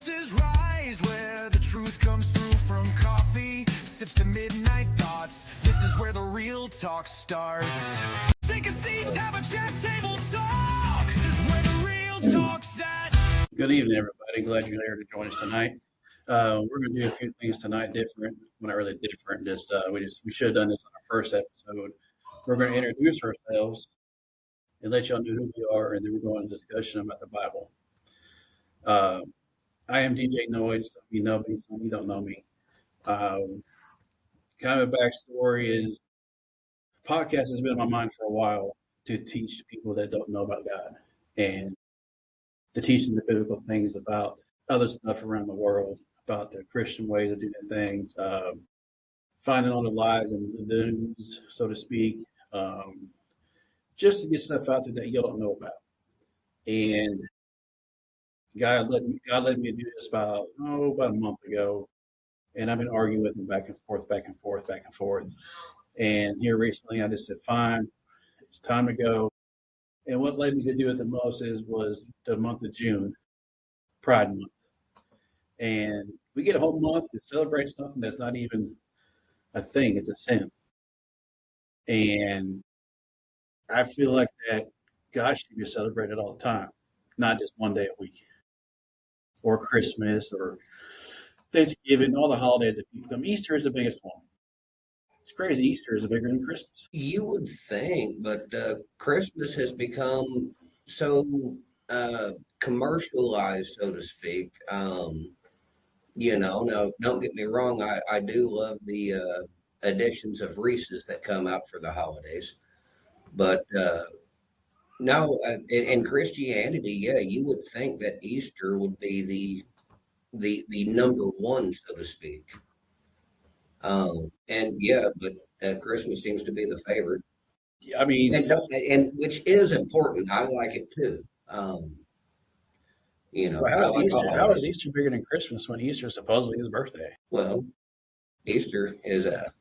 Is rise where the truth comes through from coffee sips to midnight thoughts. This is where the real talk starts. Take a seat, have a chat, table talk, where the real talk's at. Good evening, everybody. Glad you're here to join us tonight. We're going to do a few things tonight different. Well, not really different. We should have done this on our first episode. We're going to introduce ourselves and let y'all know who we are, and then we're going to discussion about the Bible. I am DJ Noid. Some of you know me, some of you don't know me. Kind of a backstory is podcast has been on my mind for a while to teach people that don't know about God and to teach them the biblical things about other stuff around the world, about the Christian way to do things, finding all the lies and the news, so to speak, just to get stuff out there that you don't know about. And God let me do this about a month ago, and I've been arguing with him back and forth, back and forth, back and forth. And here recently, I just said, "Fine, it's time to go." And what led me to do it the most was the month of June, Pride Month, and we get a whole month to celebrate something that's not even a thing; it's a sin. And I feel like that God should be celebrated all the time, not just one day a week, or Christmas, or Thanksgiving, all the holidays that people come. Easter is the biggest one. It's crazy. Easter is bigger than Christmas. You would think, but Christmas has become so commercialized, so to speak. Now don't get me wrong, I do love the editions of Reese's that come out for the holidays. But no, in Christianity, yeah, you would think that Easter would be the number one, so to speak. And yeah, but Christmas seems to be the favorite, I mean, and which is important. I like it too. how is Easter bigger than Christmas when Easter is supposedly his birthday? Well, Easter is a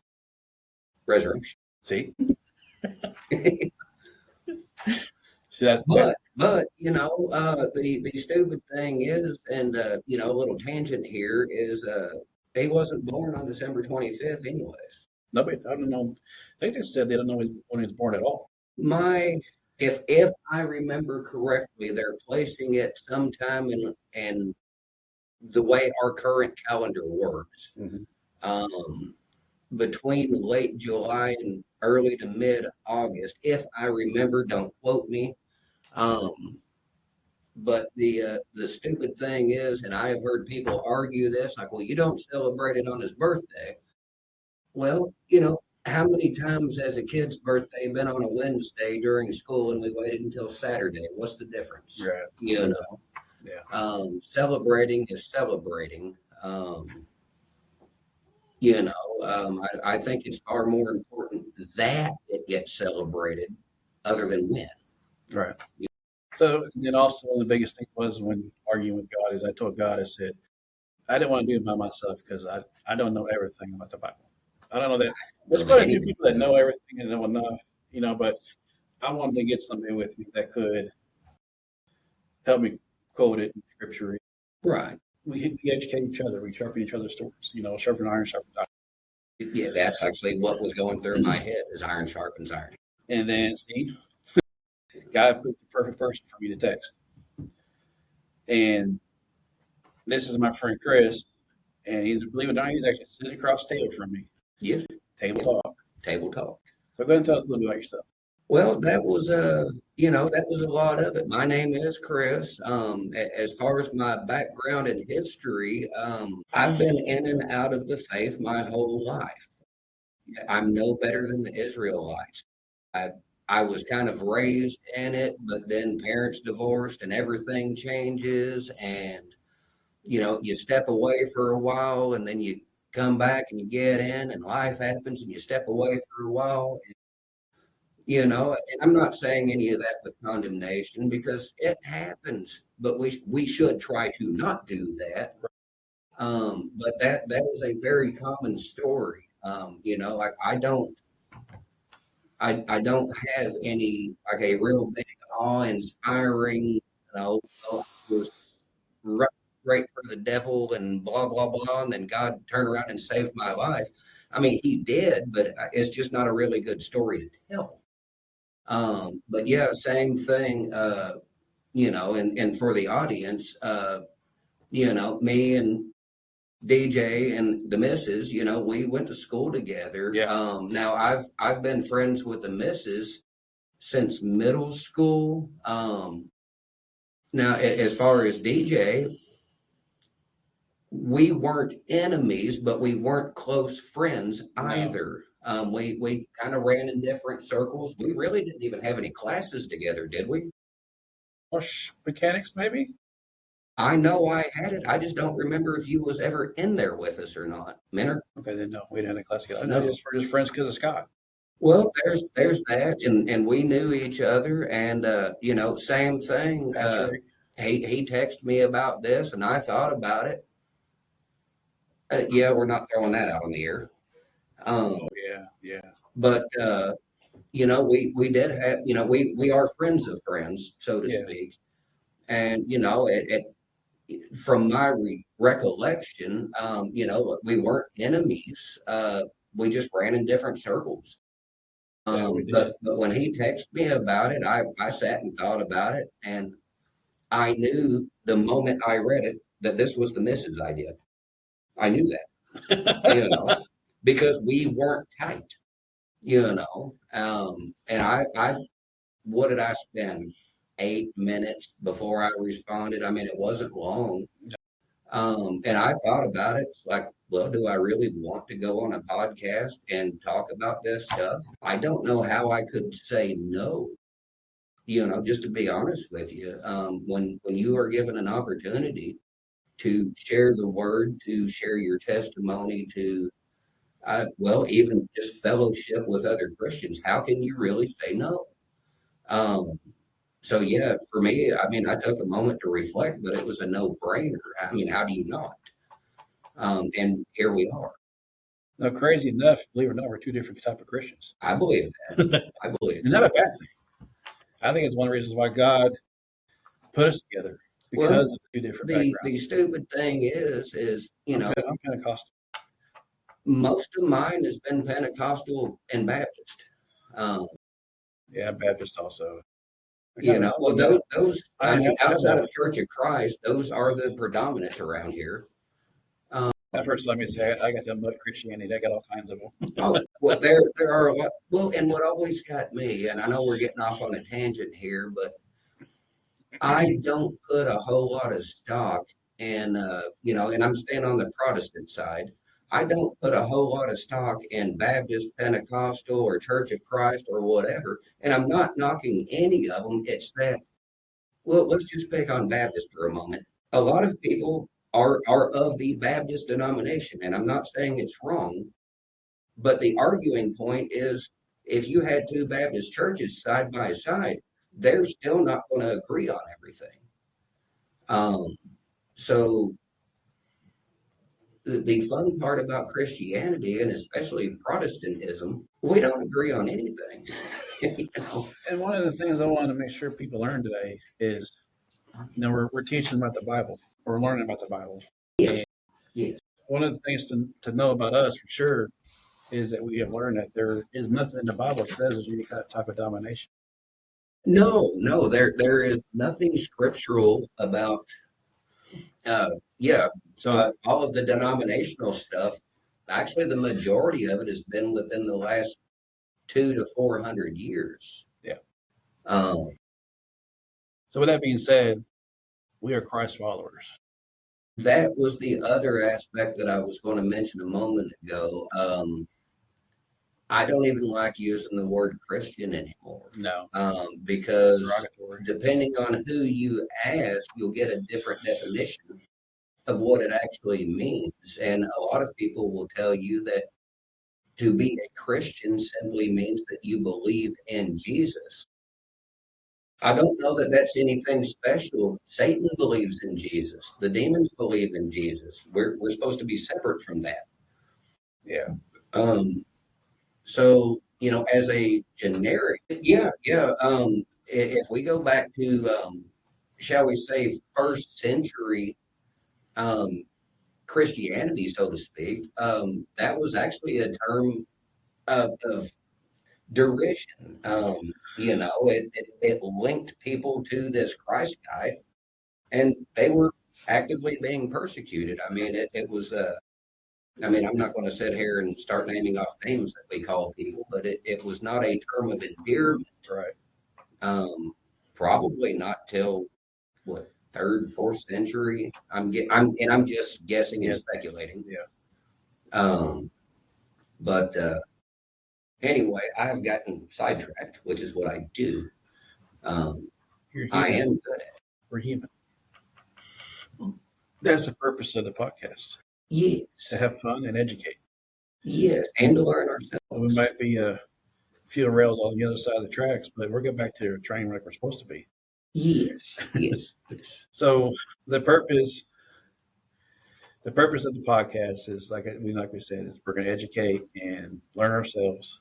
resurrection. See, see that's But the stupid thing is, and a little tangent here is, he wasn't born on December 25th, anyways. nobody. I don't know. They just said they don't know when he was born at all. If I remember correctly, they're placing it sometime in the way our current calendar works, between late July and early to mid August. If I remember, don't quote me. But the stupid thing is, and I have heard people argue this, like, well, you don't celebrate it on his birthday. Well, how many times has a kid's birthday been on a Wednesday during school and we waited until Saturday? What's the difference? Right. Yeah. Celebrating is celebrating. I think it's far more important that it gets celebrated other than when. Right. So then also one of the biggest things was when arguing with God is I told God, I said, I didn't want to do it by myself because I don't know everything about the Bible. I don't know that. There's quite a few people that know everything and know enough, but I wanted to get somebody with me that could help me quote it in scripture. Right. We educate each other. We sharpen each other's swords. Sharpen iron, sharpen iron. Yeah, that's actually what was going through my head is iron sharpens iron. And then, see, God put the perfect person for me to text. And this is my friend Chris. And believe it or not, he's actually sitting across the table from me. Yes. Table talk. Table talk. So go ahead and tell us a little bit about yourself. Well, that was that was a lot of it. My name is Chris. As far as my background and history, I've been in and out of the faith my whole life. I'm no better than the Israelites. I was kind of raised in it, but then parents divorced and everything changes, and you step away for a while and then you come back and you get in and life happens and you step away for a while. And I'm not saying any of that with condemnation because it happens, but we should try to not do that. But that is a very common story. I don't have any like a real big awe-inspiring, was great for the devil and blah, blah, blah. And then God turned around and saved my life. I mean, he did, but it's just not a really good story to tell. But yeah, same thing, and for the audience, me and DJ and the missus, we went to school together. Yeah. Now I've been friends with the missus since middle school. Now as far as DJ, we weren't enemies, but we weren't close friends either. We kind of ran in different circles. We really didn't even have any classes together, did we? Or mechanics, maybe? I know I had it. I just don't remember if you was ever in there with us or not. Minner? Okay, then no, we didn't have any class together. No, we're just friends because of Scott. Well, there's that, and we knew each other, and same thing. He texted me about this, and I thought about it. Yeah, we're not throwing that out on the air. Yeah. But we did have, we are friends of friends, so to speak, and from my recollection, we weren't enemies. We just ran in different circles. But when he texted me about it, I sat and thought about it, and I knew the moment I read it that this was the missus' idea. I knew that, because we weren't tight, and what did I spend 8 minutes before I responded? I mean, it wasn't long. And I thought about it, like, well, do I really want to go on a podcast and talk about this stuff? I don't know how I could say no, just to be honest with you. When you are given an opportunity to share the word, to share your testimony, to, even just fellowship with other Christians, how can you really say no? So yeah, for me, I mean, I took a moment to reflect, but it was a no-brainer. I mean, how do you not? And here we are. No, crazy enough, believe it or not, we're two different type of Christians. I believe that. I believe Isn't that a bad thing? I think it's one of the reasons why God put us together, because of two different backgrounds. The stupid thing is, I'm Pentecostal. Most of mine has been Pentecostal and Baptist. Baptist also. Those outside of Church of Christ, those are the predominant around here. I've heard somebody say, I got them mud Christianity. I got all kinds of them. Well, there are a lot. Well, and what always got me, and I know we're getting off on a tangent here, but I don't put a whole lot of stock in, and I'm staying on the Protestant side. I don't put a whole lot of stock in Baptist, Pentecostal, or Church of Christ, or whatever. And I'm not knocking any of them. It's that, well, let's just pick on Baptist for a moment. A lot of people are of the Baptist denomination, and I'm not saying it's wrong, but the arguing point is, if you had two Baptist churches side by side, they're still not going to agree on everything. So the fun part about Christianity, and especially Protestantism, we don't agree on anything. And one of the things I want to make sure people learn today is, we're teaching about the Bible. We're learning about the Bible. Yes. Yes. One of the things to know about us for sure is that we have learned that there is nothing in the Bible that says there's any type of domination. No, there is nothing scriptural about, So all of the denominational stuff, actually the majority of it has been within the last 200 to 400 years. Yeah. So with that being said, we are Christ followers. That was the other aspect that I was going to mention a moment ago. I don't even like using the word Christian anymore. No. Because depending on who you ask, you'll get a different definition of what it actually means. And a lot of people will tell you that to be a Christian simply means that you believe in Jesus. I don't know that that's anything special. Satan believes in Jesus. The demons believe in Jesus. We're supposed to be separate from that. Yeah. So, as a generic, if we go back to, shall we say, first century um, Christianity, so to speak, that was actually a term of derision. It linked people to this Christ guy, and they were actively being persecuted. I mean, it was I mean, I'm not going to sit here and start naming off names that we call people, but it was not a term of endearment. Right. Um, Probably not till what, third, fourth century. I'm just guessing and Yes. speculating. Yeah. But anyway, I've gotten sidetracked, which is what I do. You're I human. am good at it. We're human. That's the purpose of the podcast, Yes, to have fun and educate. yes, and to learn ourselves. We might be a few rails on the other side of the tracks, but we're getting back to the train like we're supposed to be. Yes, yes, yes. So the purpose of the podcast is like we said, is we're going to educate and learn ourselves,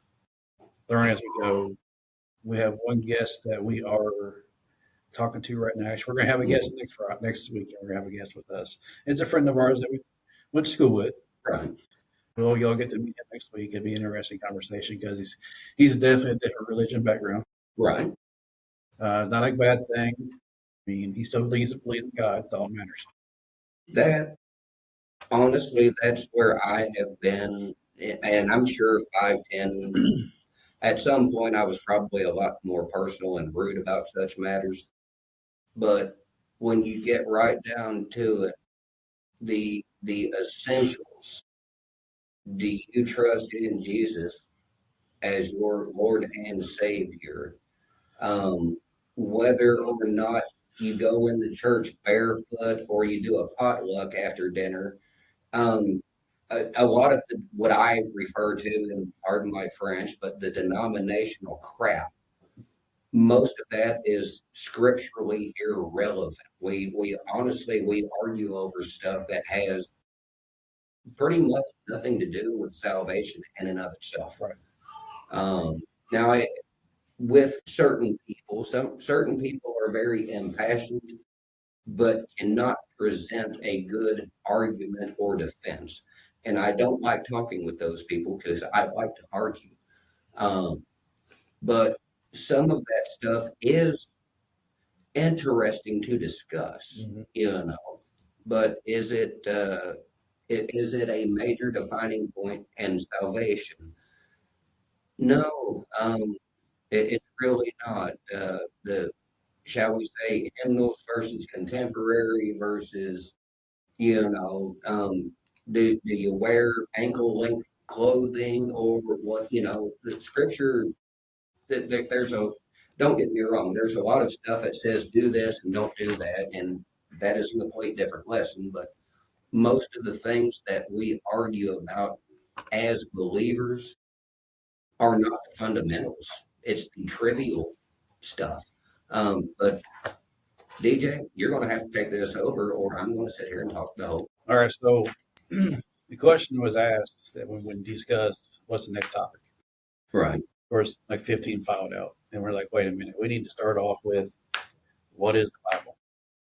learn as we go. We have one guest that we are talking to right now. Actually, we're going to have a guest next week, and we're going to have a guest with us. It's a friend of ours that we went to school with. Right, Well, y'all get to meet him next week. It'll be an interesting conversation because he's definitely a different religion background. right. Not a bad thing. I mean, he still believes in God. That's all that matters. That honestly, that's where I have been, and I'm sure 5, 10. At some point, I was probably a lot more personal and rude about such matters. But when you get right down to it, the essentials. Do you trust in Jesus as your Lord and Savior? Whether or not you go in the church barefoot or you do a potluck after dinner, a lot of what I refer to, and pardon my French, but the denominational crap, most of that is scripturally irrelevant. We honestly we argue over stuff that has pretty much nothing to do with salvation in and of itself. Right. Now, with certain people, some certain people are very impassioned, but cannot present a good argument or defense. And I don't like talking with those people because I like to argue. But some of that stuff is interesting to discuss, But is it a major defining point in salvation? No, it's really not. The Shall we say hymnals versus contemporary versus do you wear ankle length clothing or what? The scripture. There's a Don't get me wrong. There's a lot of stuff that says do this and don't do that, and that is a complete different lesson. But most of the things that we argue about as believers are not the fundamentals. It's the trivial stuff. But DJ, you're going to have to take this over, or I'm going to sit here and talk the whole. All right. So the question was asked that when we discussed what's the next topic. Right. Of course, like 15 filed out, and we're like, wait a minute, we need to start off with what is the Bible?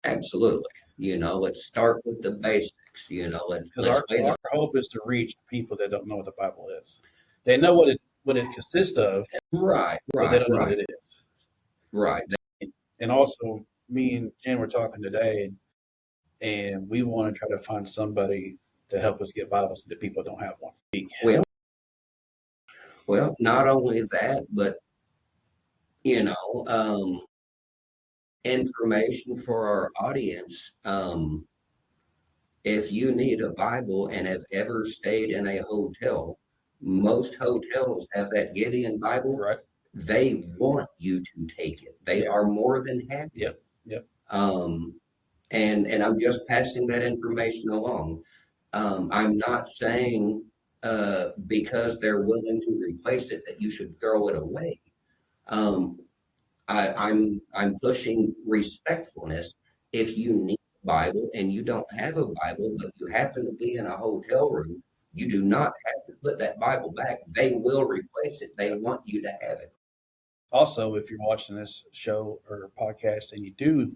Absolutely. Let's start with the basics. Because our hope is to reach people that don't know what the Bible is. They know what it consists of, right, but they don't know what it is. Right. And also, me and Jen were talking today, and we want to try to find somebody to help us get Bibles to the people that don't have one. Well, not only that, but information for our audience. If you need a Bible and have ever stayed in a hotel, most hotels have that Gideon Bible. Right. They want you to take it. They are more than happy. Yep. And I'm just passing that information along. I'm not saying because they're willing to replace it that you should throw it away. I'm pushing respectfulness. If you need a Bible and you don't have a Bible, but you happen to be in a hotel room, you do not have to put that Bible back. They will replace it. They want you to have it. Also, if you're watching this show or podcast and you do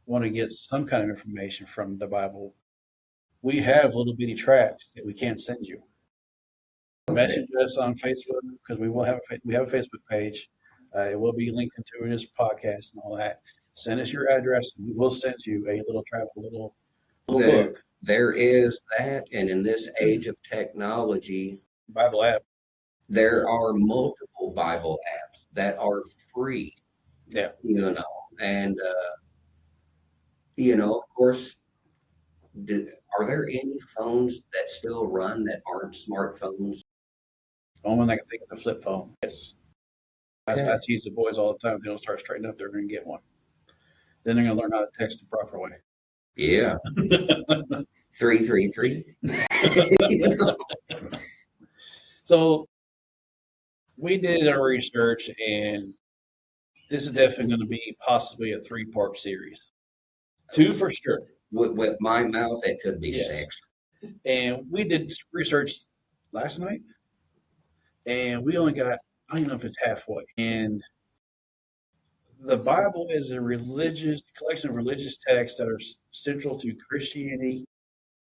want to get some kind of information from the Bible, we have little bitty tracks that we can't send you. Okay. Message us on Facebook because we have a Facebook page. It will be linked into this podcast and all that. Send us your address, and we will send you a little travel, little There, book, there is that, and in this age of technology, Bible app. there are multiple Bible apps that are free, Yeah. and of course, are there any phones that still run that aren't smartphones? The only one I can think of is a flip phone. Yes. Okay. I tease the boys all the time. If they don't start straightening up, they're going to get one. Then they're going to learn how to text the proper way. Yeah, 333. So we did our research, and this is definitely going to be possibly a 3-part series. 2 for sure. With my mouth, it could be Yes. 6. And we did research last night, and we only got, I don't even know if it's halfway. And the Bible is a collection of religious texts that are central to Christianity,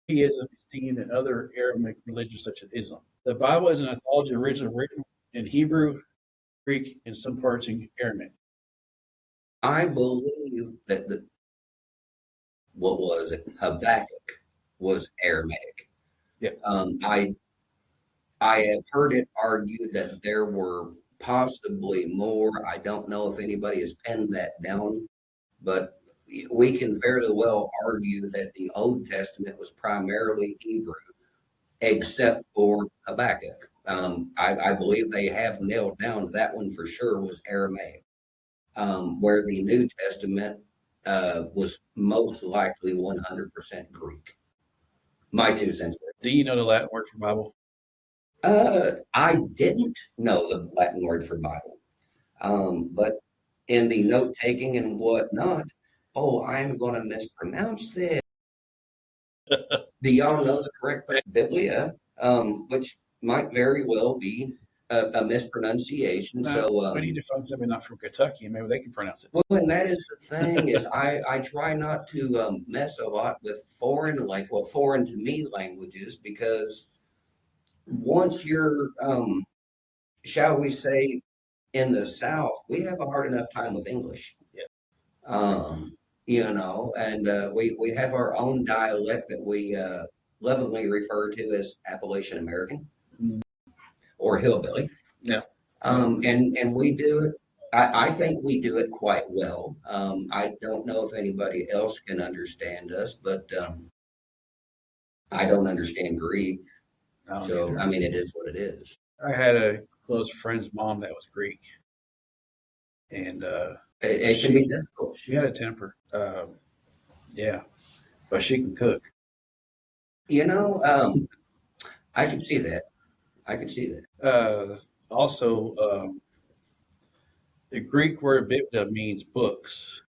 Judaism, and other Aramaic religions such as Islam. The Bible is an anthology originally written in Hebrew, Greek, and some parts in Aramaic. I believe that what was it? Habakkuk was Aramaic. Yeah. I have heard it argued that there were possibly more. I don't know if anybody has penned that down, but we can fairly well argue that the Old Testament was primarily Hebrew, except for Habakkuk. I believe they have nailed down that one for sure was Aramaic, where the New Testament was most likely 100% Greek. My 2 cents. Do you know the Latin word for Bible? I didn't know the Latin word for Bible, but in the note taking and whatnot, I'm going to mispronounce this. Do y'all know the correct Biblia? Which might very well be a mispronunciation. So we need to find somebody not from Kentucky, and maybe they can pronounce it. well, and that is the thing is I try not to mess a lot with foreign to me languages, because once you're shall we say in the South, we have a hard enough time with English. Yeah. And we have our own dialect that we lovingly refer to as Appalachian American or hillbilly. Yeah. And we do it. I think we do it quite well. I don't know if anybody else can understand us, but I don't understand Greek. So, I mean, it is what it is. I had a close friend's mom that was Greek, and It can be difficult. she had a temper. Yeah, but she can cook. I can see that. Also, the Greek word biblia means books,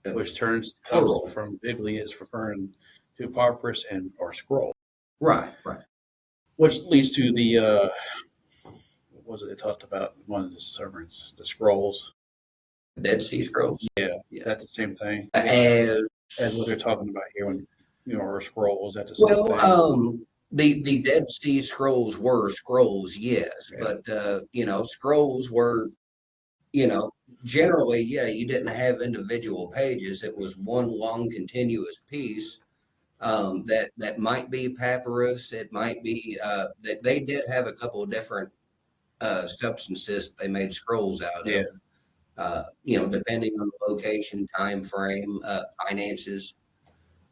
which comes from biblia, is referring to papyrus or scroll. Right. Which leads to the what was it they talked about in one of the sermons? The scrolls. Dead Sea Scrolls. Yeah. That's the same thing As what they're talking about here when or scrolls. That's the same thing. The Dead Sea Scrolls were scrolls, yes, Yeah. but scrolls were, generally, you didn't have individual pages. It was one long continuous piece. That might be papyrus. It might be that they did have a couple of different substances they made scrolls out of. Depending on the location, time frame, finances.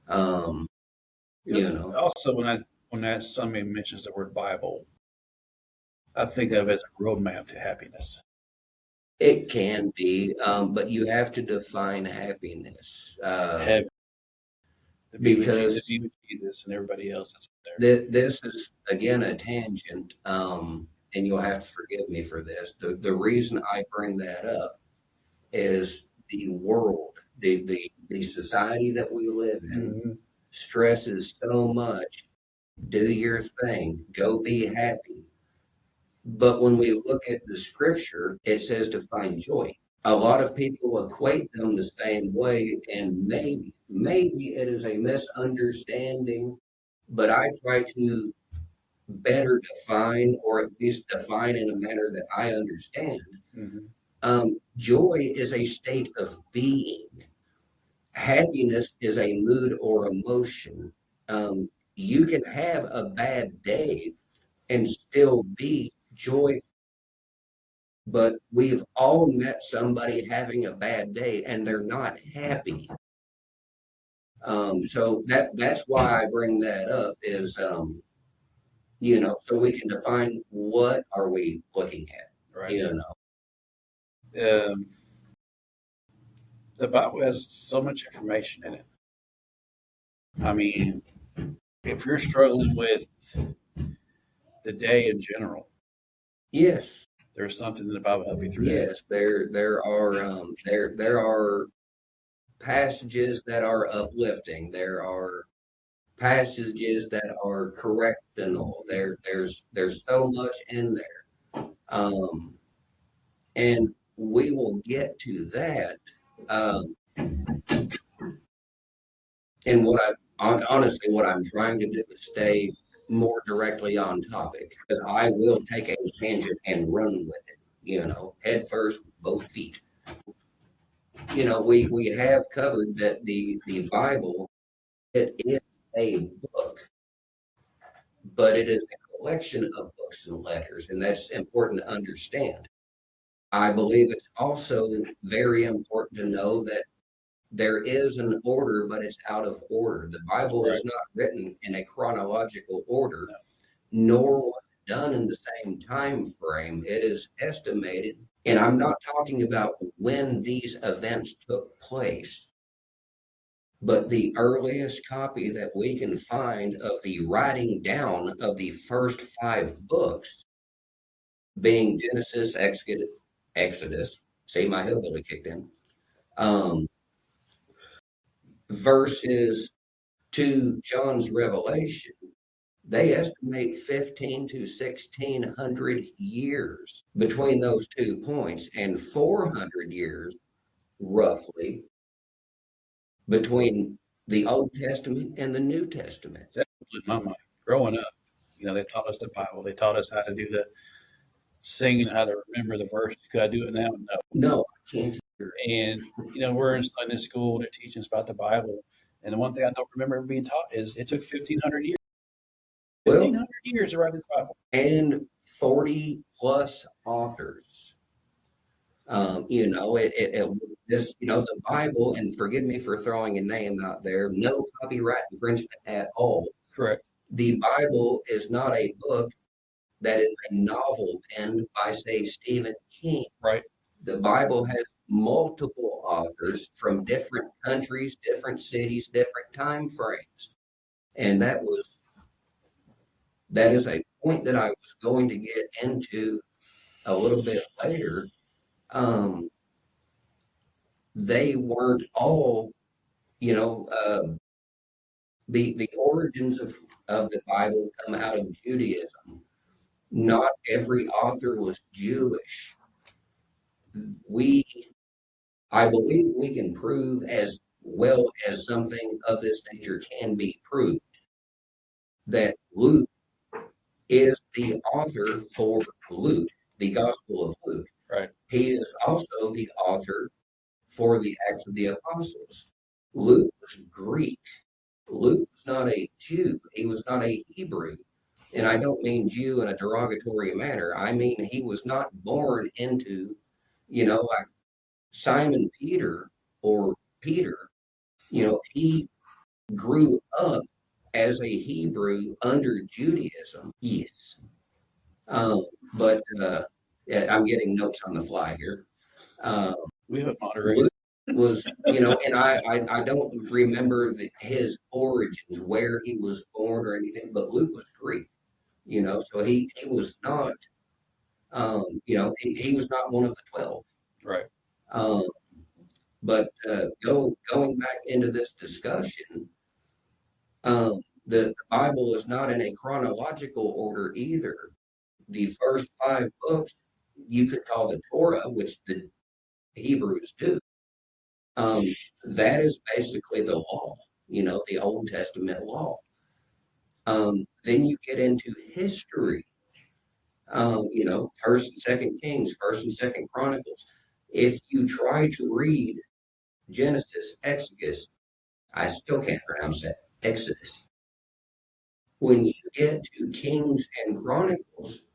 Also, when somebody mentions the word Bible, I think of it as a roadmap to happiness. It can be, but you have to define happiness. To be with Jesus and everybody else that's there. This is again a tangent, and you'll have to forgive me for this. The reason I bring that up is the world, the society that we live in, stresses so much. Do your thing, go be happy. But when we look at the scripture, it says to find joy. A lot of people equate them the same way, and maybe it is a misunderstanding but I try to better define, or at least define in a manner that I understand. Mhm. Joy is a state of being. Happiness is a mood or emotion. You can have a bad day and still be joyful, but we've all met somebody having a bad day and they're not happy. So that's why I bring that up is, so we can define what are we looking at, Right. you know. Um, the Bible has so much information in it. I mean, if you're struggling with the day in general, Yes, there's something in the Bible to help you through that. yes, there are passages that are uplifting. There are passages that are correctional. There's so much in there. And we will get to that. Um, and honestly, what I'm trying to do is stay more directly on topic, because I will take a tangent and run with it, head first, with both feet. We have covered that the Bible, it is a book, but it is a collection of books and letters, and that's important to understand. I believe it's also very important to know that there is an order, but it's out of order. The Bible is not written in a chronological order, nor was it done in the same time frame. It is estimated, and I'm not talking about when these events took place, but the earliest copy that we can find of the writing down of the first 5 books, being Genesis, Exodus, see, my hillbilly kicked in, verses to John's Revelation, they estimate 15 to 1600 years between those 2 points, and 400 years roughly between the Old Testament and the New Testament. That blew my mind. Growing up, they taught us the Bible. They taught us how to do the singing, how to remember the verse. Could I do it now? No. No, I can't. And we're in Sunday school. They're teaching us about the Bible. And the one thing I don't remember being taught is it took 1,500 years. 1,500 years to write this Bible. And 40 plus authors. The Bible, and forgive me for throwing a name out there, no copyright infringement at all. Correct. The Bible is not a book that is a novel penned by, say, Stephen King. Right. The Bible has multiple authors from different countries, different cities, different time frames. And that is a point that I was going to get into a little bit later. They weren't all, the origins of the Bible come out of Judaism. Not every author was Jewish. I believe we can prove, as well as something of this nature can be proved, that Luke is the author for Luke, the Gospel of Luke. Right. He is also the author for the Acts of the Apostles. Luke was Greek. Luke was not a Jew. He was not a Hebrew. And I don't mean Jew in a derogatory manner. I mean, he was not born into, like Simon Peter or Peter. He grew up as a Hebrew under Judaism. Yes. But I'm getting notes on the fly here. We have a moderator. Luke was, and I don't remember his origins, where he was born or anything, but Luke was Greek, so he was not, he was not one of the 12. Right. But going back into this discussion, the Bible is not in a chronological order either. The first 5 books you could call the Torah, which the Hebrews do. That is basically the law, the Old Testament law. Then you get into history. First and Second Kings, First and Second Chronicles. If you try to read Genesis, Exodus, I still can't pronounce that, Exodus. When you get to Kings and Chronicles,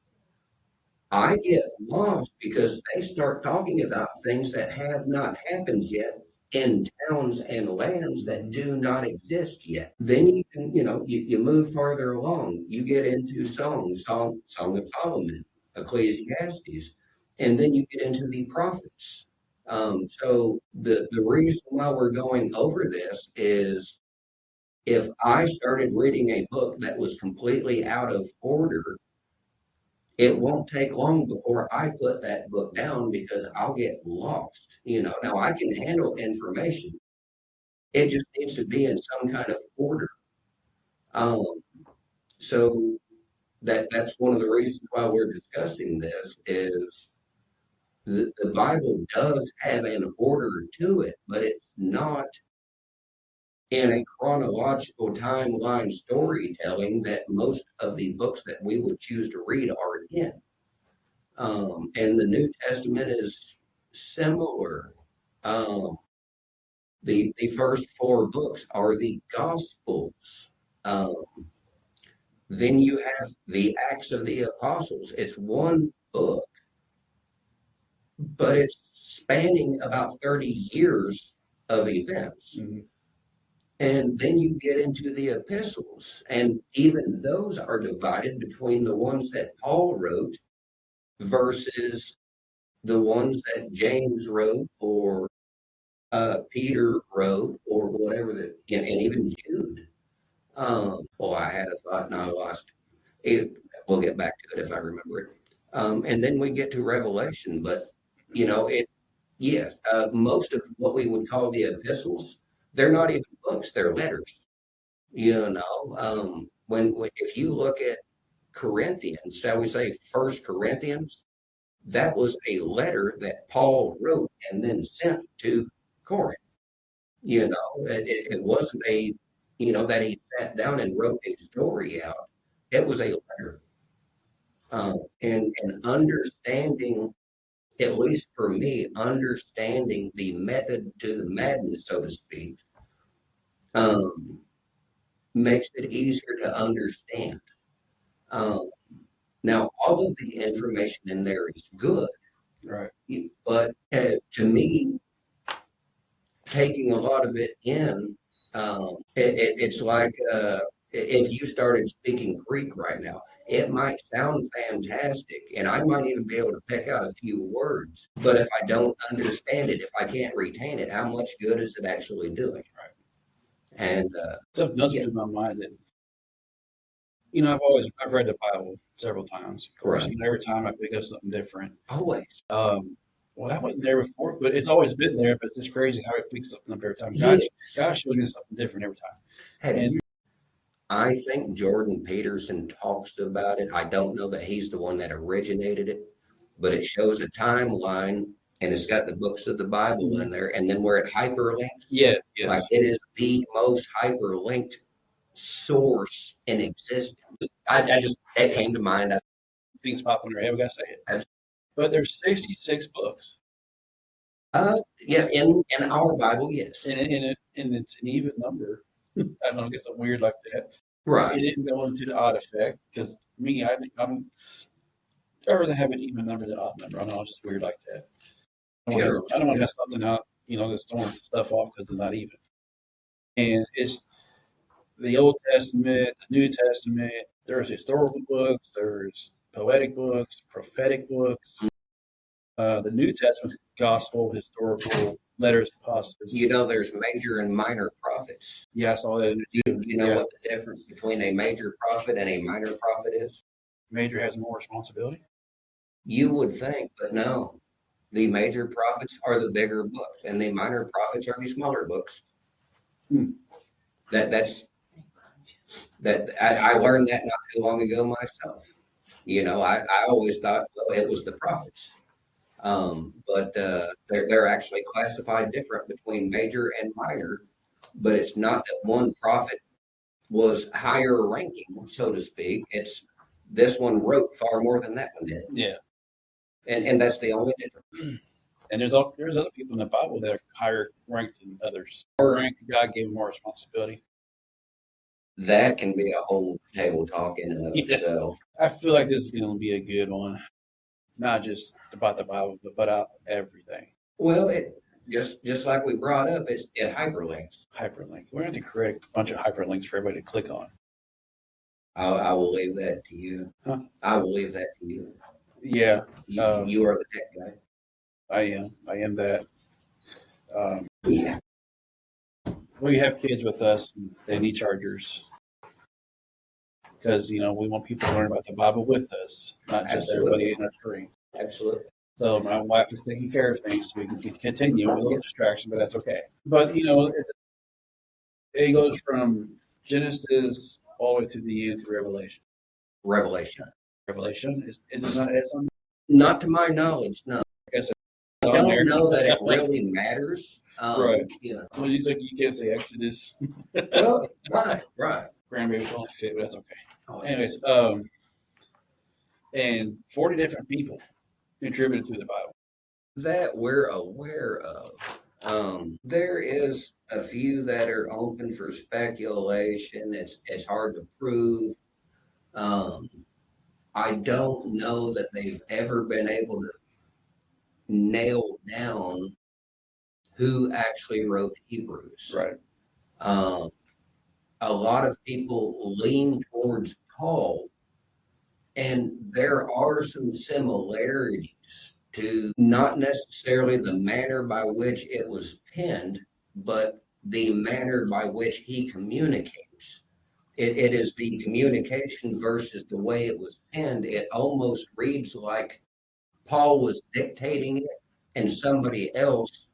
I get lost because they start talking about things that have not happened yet in towns and lands that do not exist yet. Then you can, you move farther along. You get into Song of Solomon, Ecclesiastes, and then you get into the prophets. So the reason why we're going over this is if I started reading a book that was completely out of order, it won't take long before I put that book down because I'll get lost. Now I can handle information. It just needs to be in some kind of order. Um, so that's one of the reasons why we're discussing this is the Bible does have an order to it, but it's not in a chronological timeline storytelling that most of the books that we would choose to read are in. And the New Testament is similar. The first four books are the Gospels. Then you have the Acts of the Apostles. It's one book, but it's spanning about 30 years of events. Mm-hmm. And then you get into the epistles, and even those are divided between the ones that Paul wrote versus the ones that James wrote or Peter wrote or whatever, and even Jude. I had a thought and I lost it. We'll get back to it if I remember it. And then we get to Revelation, but most of what we would call the epistles, they're not even books, they're letters. When if you look at Corinthians, shall we say First Corinthians, that was a letter that Paul wrote and then sent to Corinth. It wasn't that he sat down and wrote a story out. It was a letter. And understanding, at least for me, understanding the method to the madness, so to speak, makes it easier to understand. Now, all of the information in there is good, Right. but to me, taking a lot of it in, it's like if you started speaking Greek right now, it might sound fantastic, and I might even be able to pick out a few words. But if I don't understand it, if I can't retain it, how much good is it actually doing? Right. And Something else in my mind that I've read the Bible several times. Of course, Right. Every time I pick up something different. Always. Well, I wasn't there before, but it's always been there. But it's crazy how it picks something up every time. Yes. God shows me something different every time. I think Jordan Peterson talks about it. I don't know that he's the one that originated it, but it shows a timeline and it's got the books of the Bible in there. And then where it hyperlinks, Yes. like it is the most hyperlinked source in existence. It came to mind. Things pop in your head. We gotta say it. Absolutely. But there's 66 books. In our Bible, yes. And it's an even number. I don't know, I guess something weird like that. Right. It didn't go into the odd effect because me, I'd rather have an even number than an odd number. I know, it's just weird like that. I don't want to have something out, that's throwing stuff off because it's not even. And it's the Old Testament, the New Testament. There's historical books, there's poetic books, prophetic books. The New Testament, gospel, historical, letters to apostles. There's major and minor prophets. Yeah, I saw that. You know what the difference between a major prophet and a minor prophet is? Major has more responsibility. You would think, but no. The major prophets are the bigger books, and the minor prophets are the smaller books. I learned that not too long ago myself. I always thought, well, it was the prophets. But they're actually classified different between major and minor. But it's not that one prophet was higher ranking, so to speak. This one wrote far more than that one did. Yeah. And that's the only difference. And there's other people in the Bible that are higher ranked than others. Higher ranked, God gave them more responsibility. That can be a whole table talk in and of Yeah. itself. I feel like this is going to be a good one, not just about the Bible, but about everything. Well, it just like we brought up, it hyperlinks. Hyperlink. We're going to create a bunch of hyperlinks for everybody to click on. I will leave that to you. Huh? I will leave that to you. Yeah, You are the tech guy. I am that. Yeah. We have kids with us, and they need chargers because we want people to learn about the Bible with us, not just everybody in our screen. Absolutely. So my wife is taking care of things, so we can continue with a little distraction, but that's okay. But it goes from Genesis all the way to the end to Revelation. Revelation. Revelation is it not as on? Not to my knowledge, no. I guess I it's on there. don't know that it really matters. Right. Yeah. Well, you think you can't say Exodus? Well, right. Grandbaby don't fit, but that's okay. Oh, Anyways, and 40 different people contributed to the Bible. that we're aware of. There is a few that are open for speculation. It's hard to prove. I don't know that they've ever been able to nail down who actually wrote Hebrews. Right. A lot of people lean towards Paul, and there are some similarities to not necessarily the manner by which it was penned, but the manner by which he communicates. It is the communication versus the way it was penned. It almost reads like Paul was dictating it and somebody else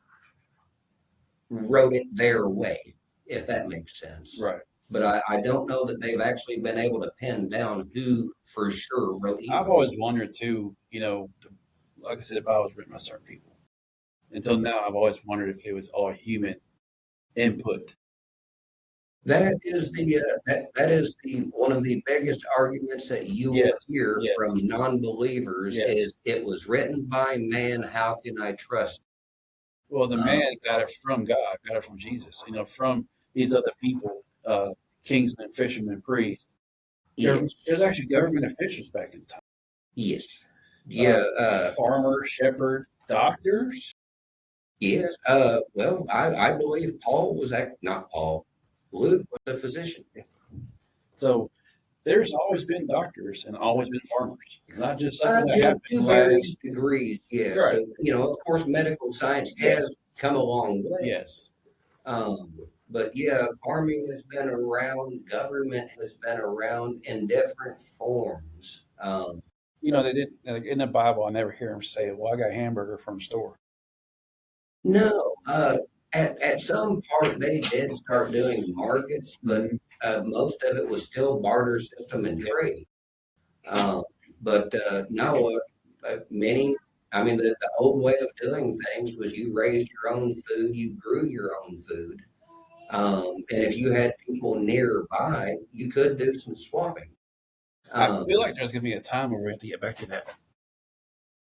wrote it their way, if that makes sense. Right. But I don't know that they've actually been able to pin down who for sure wrote Hebrews. I've always wondered too, like I said, the Bible was written by certain people. Until now, I've always wondered if it was all human input. That is the one of the biggest arguments that you will hear from non-believers is it was written by man. How can I trust? Well, the man got it from God, got it from Jesus. From these other people, kingsmen, fishermen, priests. Yes. There's actually government officials back in time. Yes. Yeah. Farmer, shepherd, doctors. Yes. Well, I believe Paul was not Paul. Luke was a physician. So there's always been doctors and always been farmers. Not just something that happened. To various degrees, yes. Right. So, of course, medical science has come a long way. Yes. But yeah, farming has been around. Government has been around in different forms. They didn't in the Bible. I never hear them say, "Well, I got a hamburger from the store." No, at some part they did start doing markets, but most of it was still barter system and trade. But now many. I mean, the old way of doing things was you raised your own food, you grew your own food. And if you had people nearby, you could do some swapping. I feel like there's going to be a time where we have to get back to that.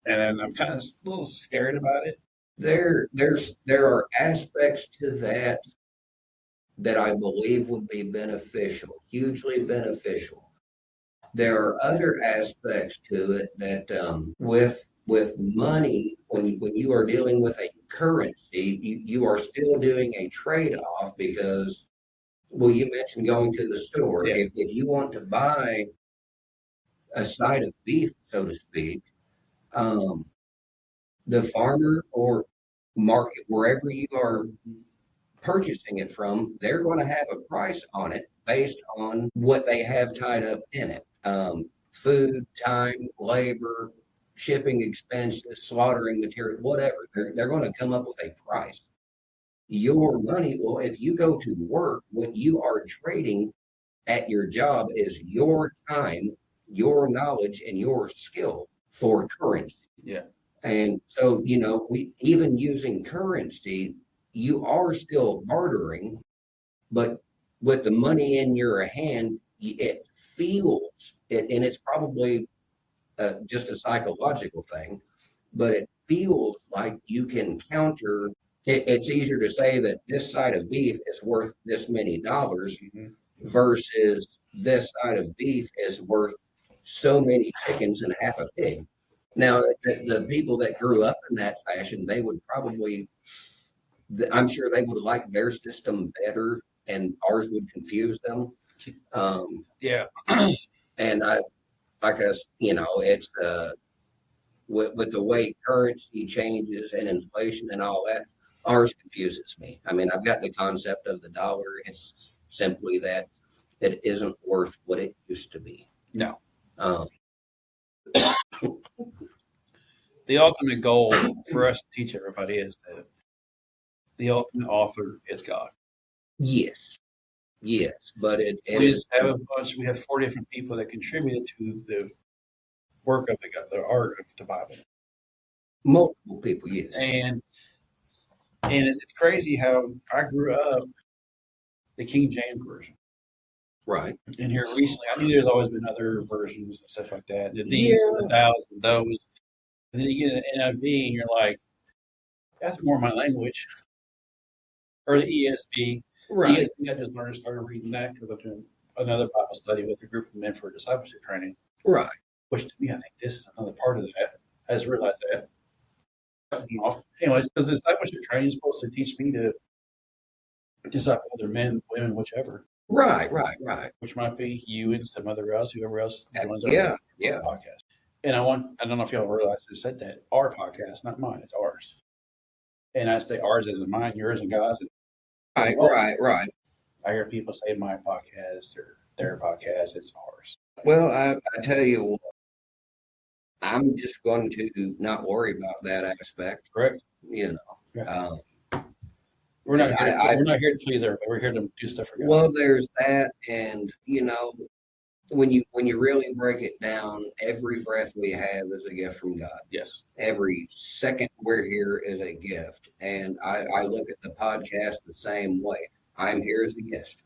And I'm kind of a little scared about it. There are aspects to that I believe would be beneficial, hugely beneficial. There are other aspects to it that with money, when you are dealing with a currency, you are still doing a trade-off because, well, you mentioned going to the store. Yeah. If you want to buy a side of beef, so to speak, the farmer or market, wherever you are purchasing it from, they're going to have a price on it based on what they have tied up in it. Food, time, labor, shipping expenses, slaughtering material, whatever. They're going to come up with a price. Your money, well, if you go to work, what you are trading at your job is your time, your knowledge, and your skill for currency. Yeah. And so, we even using currency, you are still bartering, but with the money in your hand, it feels it, and it's probably just a psychological thing, but it feels like you can counter. It's easier to say that this side of beef is worth this many dollars Mhm. versus this side of beef is worth so many chickens and half a pig. Now, the people that grew up in that fashion, they would probably, I'm sure they would like their system better, and ours would confuse them. Yeah. And I, like us, it's with the way currency changes and inflation and all that, ours confuses me. I mean, I've got the concept of the dollar. It's simply that it isn't worth what it used to be. No. Um, The ultimate goal for us to teach everybody is that the ultimate author is God. yes, yes, but it We is have we have 4 different people that contributed to the work of the art of the Bible. multiple people. Yes, And it's crazy how I grew up the King James version. right. And here recently, I knew there's always been other versions and stuff like that. The these Yeah, and the thous and those. And then you get an NIV and you're like, that's more my language. Or the ESV. right, ESV, I just started reading that because I'm doing another Bible study with a group of men for discipleship training, right. which to me, I think this is another part of that. I just realized that. Anyways, because discipleship training is supposed to teach me to disciple other men, women, whichever, Right, right, right. which might be you and some other else, whoever else joins Yeah, our yeah. podcast. And I don't know if y'all realize I said that, our podcast, not mine, it's ours. And I say ours as in mine, yours and God's. Right, right, right. I hear people say my podcast or their podcast, it's ours. Well, I tell you what, I'm just going to not worry about that aspect. Correct? You know, Yeah. um, We're not here. I, We're not here to please everybody. We're here to do stuff for God. well, there's that, and when you really break it down, every breath we have is a gift from God. Yes. Every second we're here is a gift, and I look at the podcast the same way. I'm here as a guest,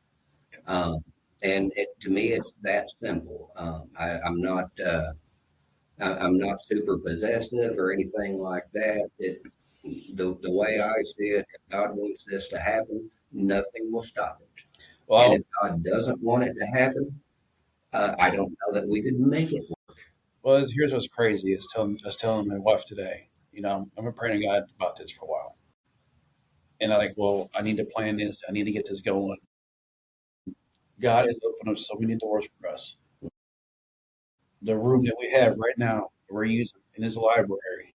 and to me, it's that simple. I'm not. I'm not super possessive or anything like that. The way I see it, if God wants this to happen, nothing will stop it. Well, And if God doesn't want it to happen, I don't know that we could make it work. well, here's what's crazy. I was telling my wife today. I've been praying to God about this for a while, and I'm like, well, I need to plan this. I need to get this going. God has opened up so many doors for us. The room that we have right now, we're using in this library,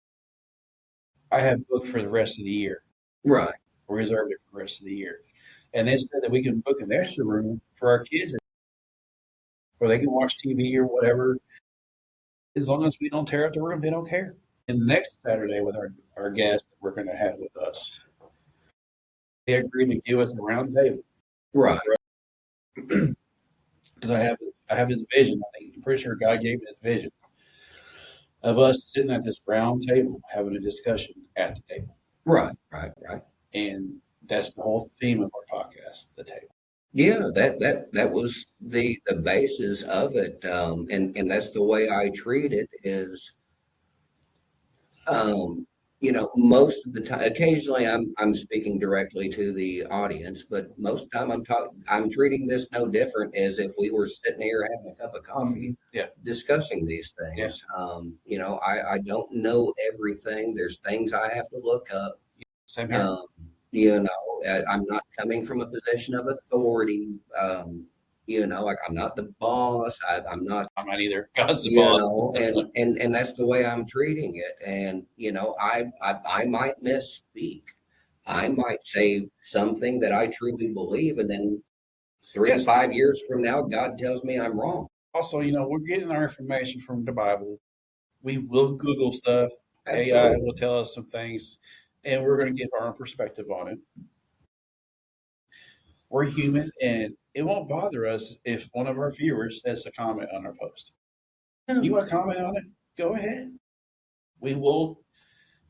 I have booked for the rest of the year. Right. Reserved it for the rest of the year. And they said that we can book an extra room for our kids where they can watch TV or whatever. As long as we don't tear up the room, they don't care. And next Saturday with our guest that we're going to have with us, they agreed to give us a round table. Right. Because I have his vision. I'm pretty sure God gave me this vision of us sitting at this round table having a discussion at the table. Right. Right. Right. And that's the whole theme of our podcast, the table. Yeah, that was the basis of it, and that's the way I treat it. Is most of the time, occasionally I'm speaking directly to the audience, but most of the time I'm treating this no different as if we were sitting here having a cup of coffee, Yeah. discussing these things. I don't know everything. There's things I have to look up. Same here. I'm not coming from a position of authority. Like I'm not the boss. I'm not. I'm not either. God's the You boss. know, and that's the way I'm treating it. And I might misspeak. I might say something that I truly believe, and then 3 to Yes. 5 years from now, God tells me I'm wrong. Also, we're getting our information from the Bible. We will Google stuff. AI Absolutely. will tell us some things, and we're going to give our own perspective on it. We're human, and it won't bother us if one of our viewers has a comment on our post. You want to comment on it? Go ahead. We will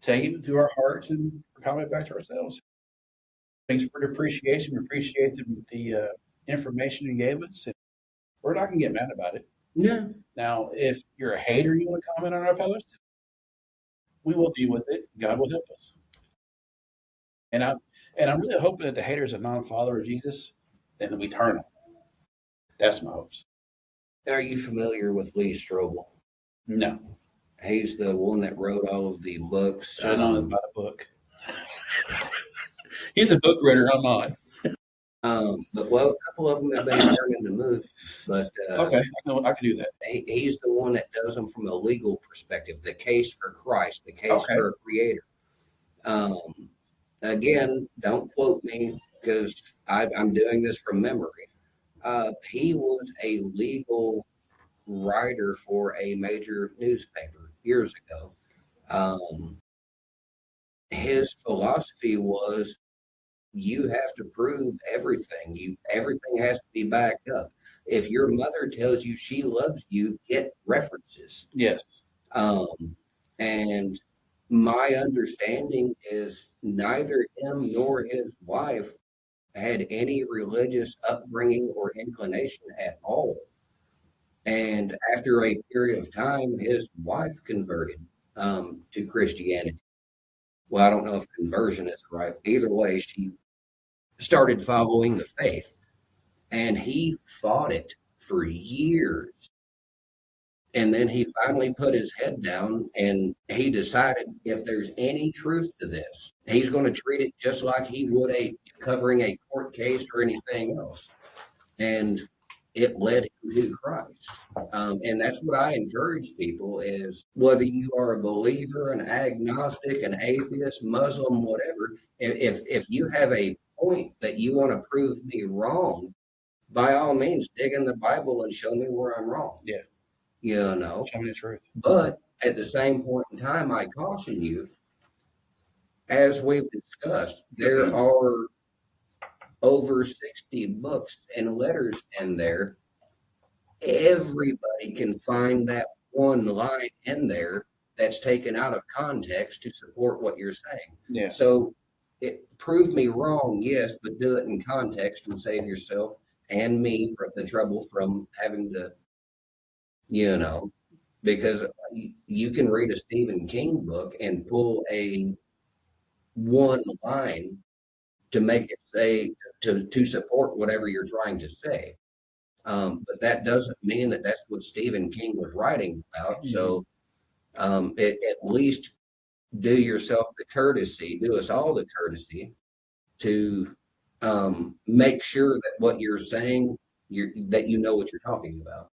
take it to our hearts and comment back to ourselves. Thanks for the appreciation. We appreciate information you gave us, and we're not going to get mad about it. Yeah. Now, if you're a hater, you want to comment on our post, we will deal with it. God will help us. And I'm really hoping that the hater is a non-follower of Jesus, and we turn them. That's my hopes. Are you familiar with Lee Strobel? No, He's the one that wrote all of the books. should have known about a book. He's a book writer. I'm not. But well, a couple of them have been turned into movies. But Okay, I can do that. he's the one that does them from a legal perspective. The case for Christ, the case Okay. for a creator. Again, don't quote me because I'm doing this from memory. He was a legal writer for a major newspaper years ago. His philosophy was you have to prove everything. Everything has to be backed up. If your mother tells you she loves you, get references. Yes. And my understanding is neither him nor his wife had any religious upbringing or inclination at all. And after a period of time, his wife converted to Christianity. Well, I don't know if conversion is right. Either way, she started following the faith. And he fought it for years. And then he finally put his head down and he decided if there's any truth to this, he's going to treat it just like he would covering a court case or anything else. And it led him to Christ. And that's what I encourage people is whether you are a believer, an agnostic, an atheist, Muslim, whatever, if you have a point that you want to prove me wrong, by all means, dig in the Bible and show me where I'm wrong. Yeah. You know, Show me the truth. but at the same point in time, I caution you, as we've discussed, there are over 60 books and letters in there. Everybody can find that one line in there that's taken out of context to support what you're saying. Yeah. So prove me wrong, yes, but do it in context and save yourself and me from the trouble from having to, because you can read a Stephen King book and pull a one line to make it say to support whatever you're trying to say. But that doesn't mean that that's what Stephen King was writing about. So at least do yourself the courtesy, do us all the courtesy to make sure that what you're saying, that you know what you're talking about.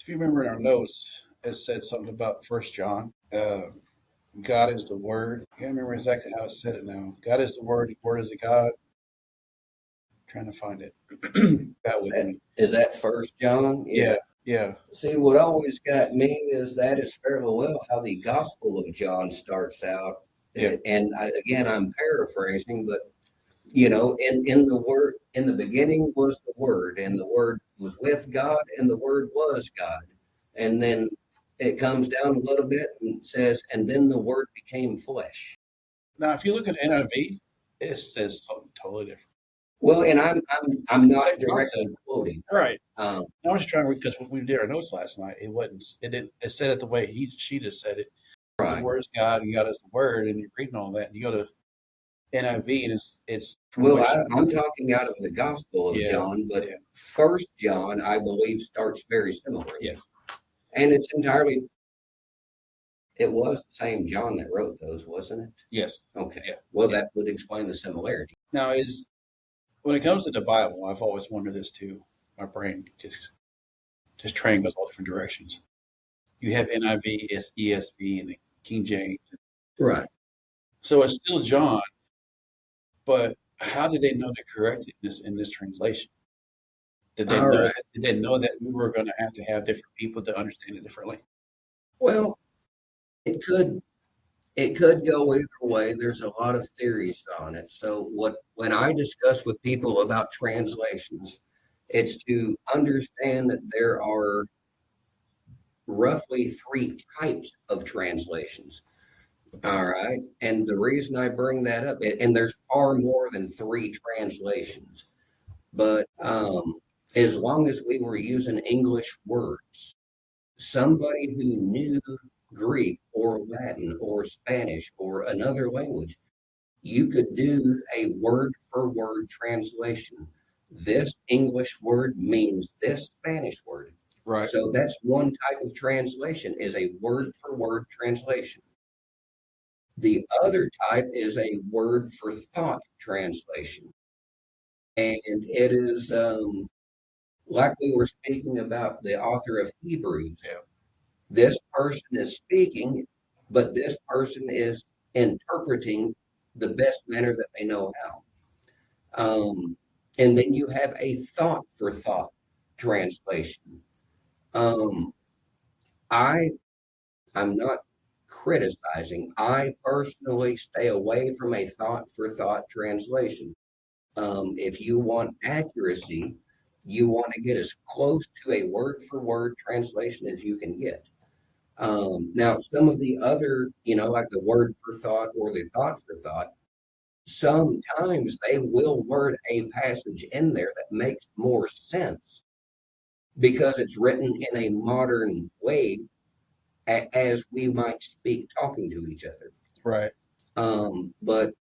If you remember in our notes, it said something about First John. God is the Word. I can't remember exactly how it said it now. God is the Word. The Word is the God. Trying to find it. That with me. Is that First John? Yeah. See, what always got me is that is fairly well how the Gospel of John starts out. Yeah. And again, I'm paraphrasing, but in the word, in the beginning was the Word, and the Word was with God, and the Word was God. And then it comes down a little bit and says, and then the Word became flesh. Now, if you look at NIV, it says something totally different. Well, and I'm not Same directly concept. quoting. Right. I was just trying to read because when we did our notes last night, it said it the way she just said it. Right. The Word is God, and God is the Word, and you're reading all that, and you go to NIV, and it's Well, I'm talking out of the Gospel of Yeah, John, but yeah. First John, I believe, starts very similarly. Yes. And it was the same John that wrote those, wasn't it? Yes. Okay. Yeah. Well, Yeah. that would explain the similarity. Now, when it comes to the Bible, I've always wondered this too. My brain just train goes all different directions. You have NIV, ESV, and the King James. Right. So it's still John, but how did they know to correct it in this translation? Did they All know? right. Did they know that we were going to have different people to understand it differently? Well, it could go either way. There's a lot of theories on it. So when I discuss with people about translations, it's to understand that there are roughly 3 types of translations. All right. And the reason I bring that up, and there's far more than 3 translations, but as long as we were using English words. Somebody who knew Greek or Latin or Spanish or another language, you could do a word for word translation. This English word means this Spanish word. Right. So that's one type of translation, is a word for word translation. The other type is a word for thought translation. And it is like we were speaking about the author of Hebrews. Yeah. This person is speaking, but this person is interpreting the best manner that they know how. And then you have a thought for thought translation. I'm not criticizing. I personally stay away from a thought for thought translation. If you want accuracy, you want to get as close to a word for word translation as you can get. Now, some of the other, like the word for thought or the thought for thought, sometimes they will word a passage in there that makes more sense because it's written in a modern way as we might speak talking to each other. Right. But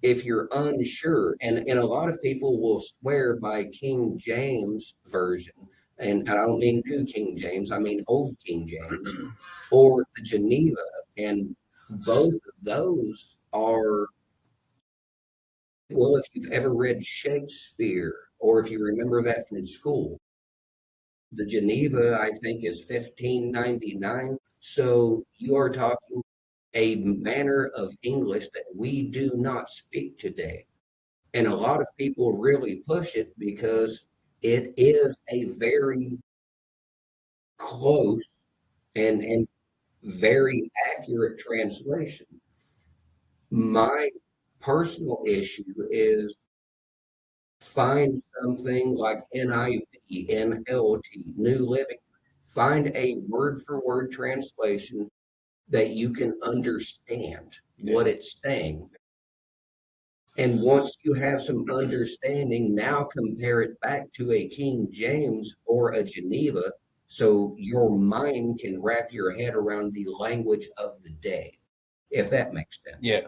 if you're unsure, and a lot of people will swear by King James version, and I don't mean New King James, I mean Old King James, or the Geneva, and both of those are, well, if you've ever read Shakespeare, or if you remember that from school, the Geneva, I think, is 1599. So you are talking a manner of English that we do not speak today. And a lot of people really push it because it is a very close and very accurate translation. My personal issue is find something like NIV, NLT, New Living. Find a word for word translation that you can understand what it's saying. And once you have some understanding, now compare it back to a King James or a Geneva so your mind can wrap your head around the language of the day, if that makes sense. Yeah.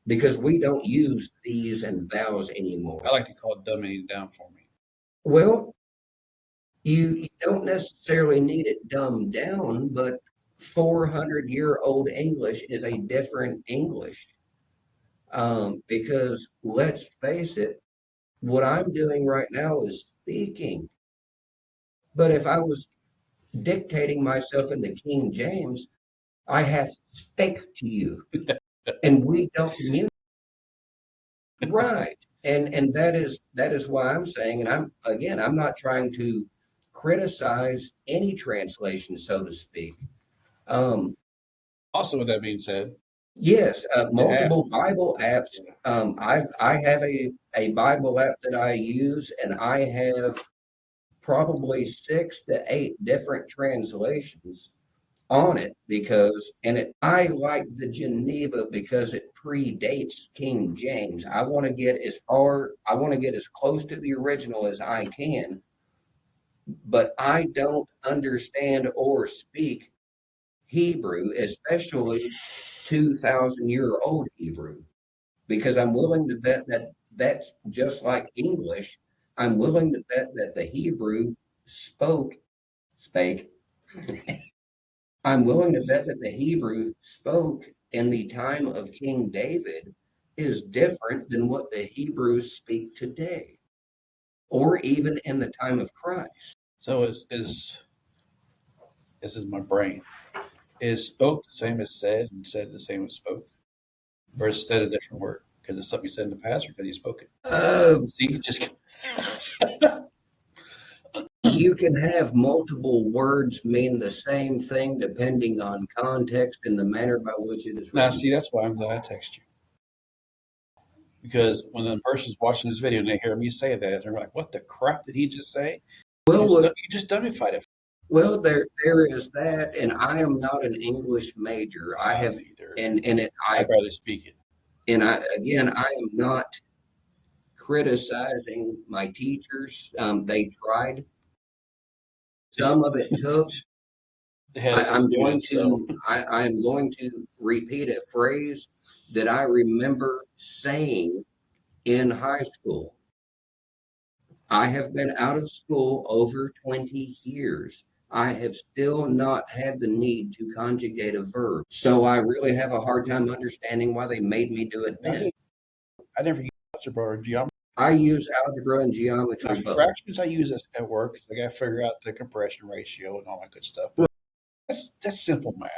Because we don't use these and thous anymore. I like to call it dumbing it down for me. Well, you don't necessarily need it dumbed down, but 400-year-old English is a different English. Because let's face it, what I'm doing right now is speaking. But if I was dictating myself into King James, I have spake to you, and we don't communicate. Right. And that is why I'm saying, and I'm not trying to criticize any translation, so to speak. Also, with that being said, yes, multiple Bible apps. I have a Bible app that I use, and I have probably 6 to 8 different translations on it I like the Geneva because it predates King James. I want to get as close to the original as I can, but I don't understand or speak Hebrew, especially 2,000-year-old Hebrew, because I'm willing to bet that that's just like English. I'm willing to bet that the Hebrew spake. I'm willing to bet that the Hebrew spoke in the time of King David is different than what the Hebrews speak today, or even in the time of Christ. So this is my brain. Is spoke the same as said and said the same as spoke? Or is said a different word? Because it's something you said in the past or because you spoke it? See, just you can have multiple words mean the same thing depending on context and the manner by which it is written. Now, see, that's why I'm glad I text you. Because when the person's watching this video and they hear me say that, they're like, what the crap did he just say? Well, you just dummified it. Well, there is that, and I am not an English major. I have, either. and I'd rather speak it. And I am not criticizing my teachers. They tried. Some of it took. I'm going to repeat a phrase that I remember saying in high school. I have been out of school over 20 years. I have still not had the need to conjugate a verb. So I really have a hard time understanding why they made me do it then. I never use algebra or geometry. I use algebra and geometry both. Fractions I use at work. I got to figure out the compression ratio and all that good stuff. But that's simple math.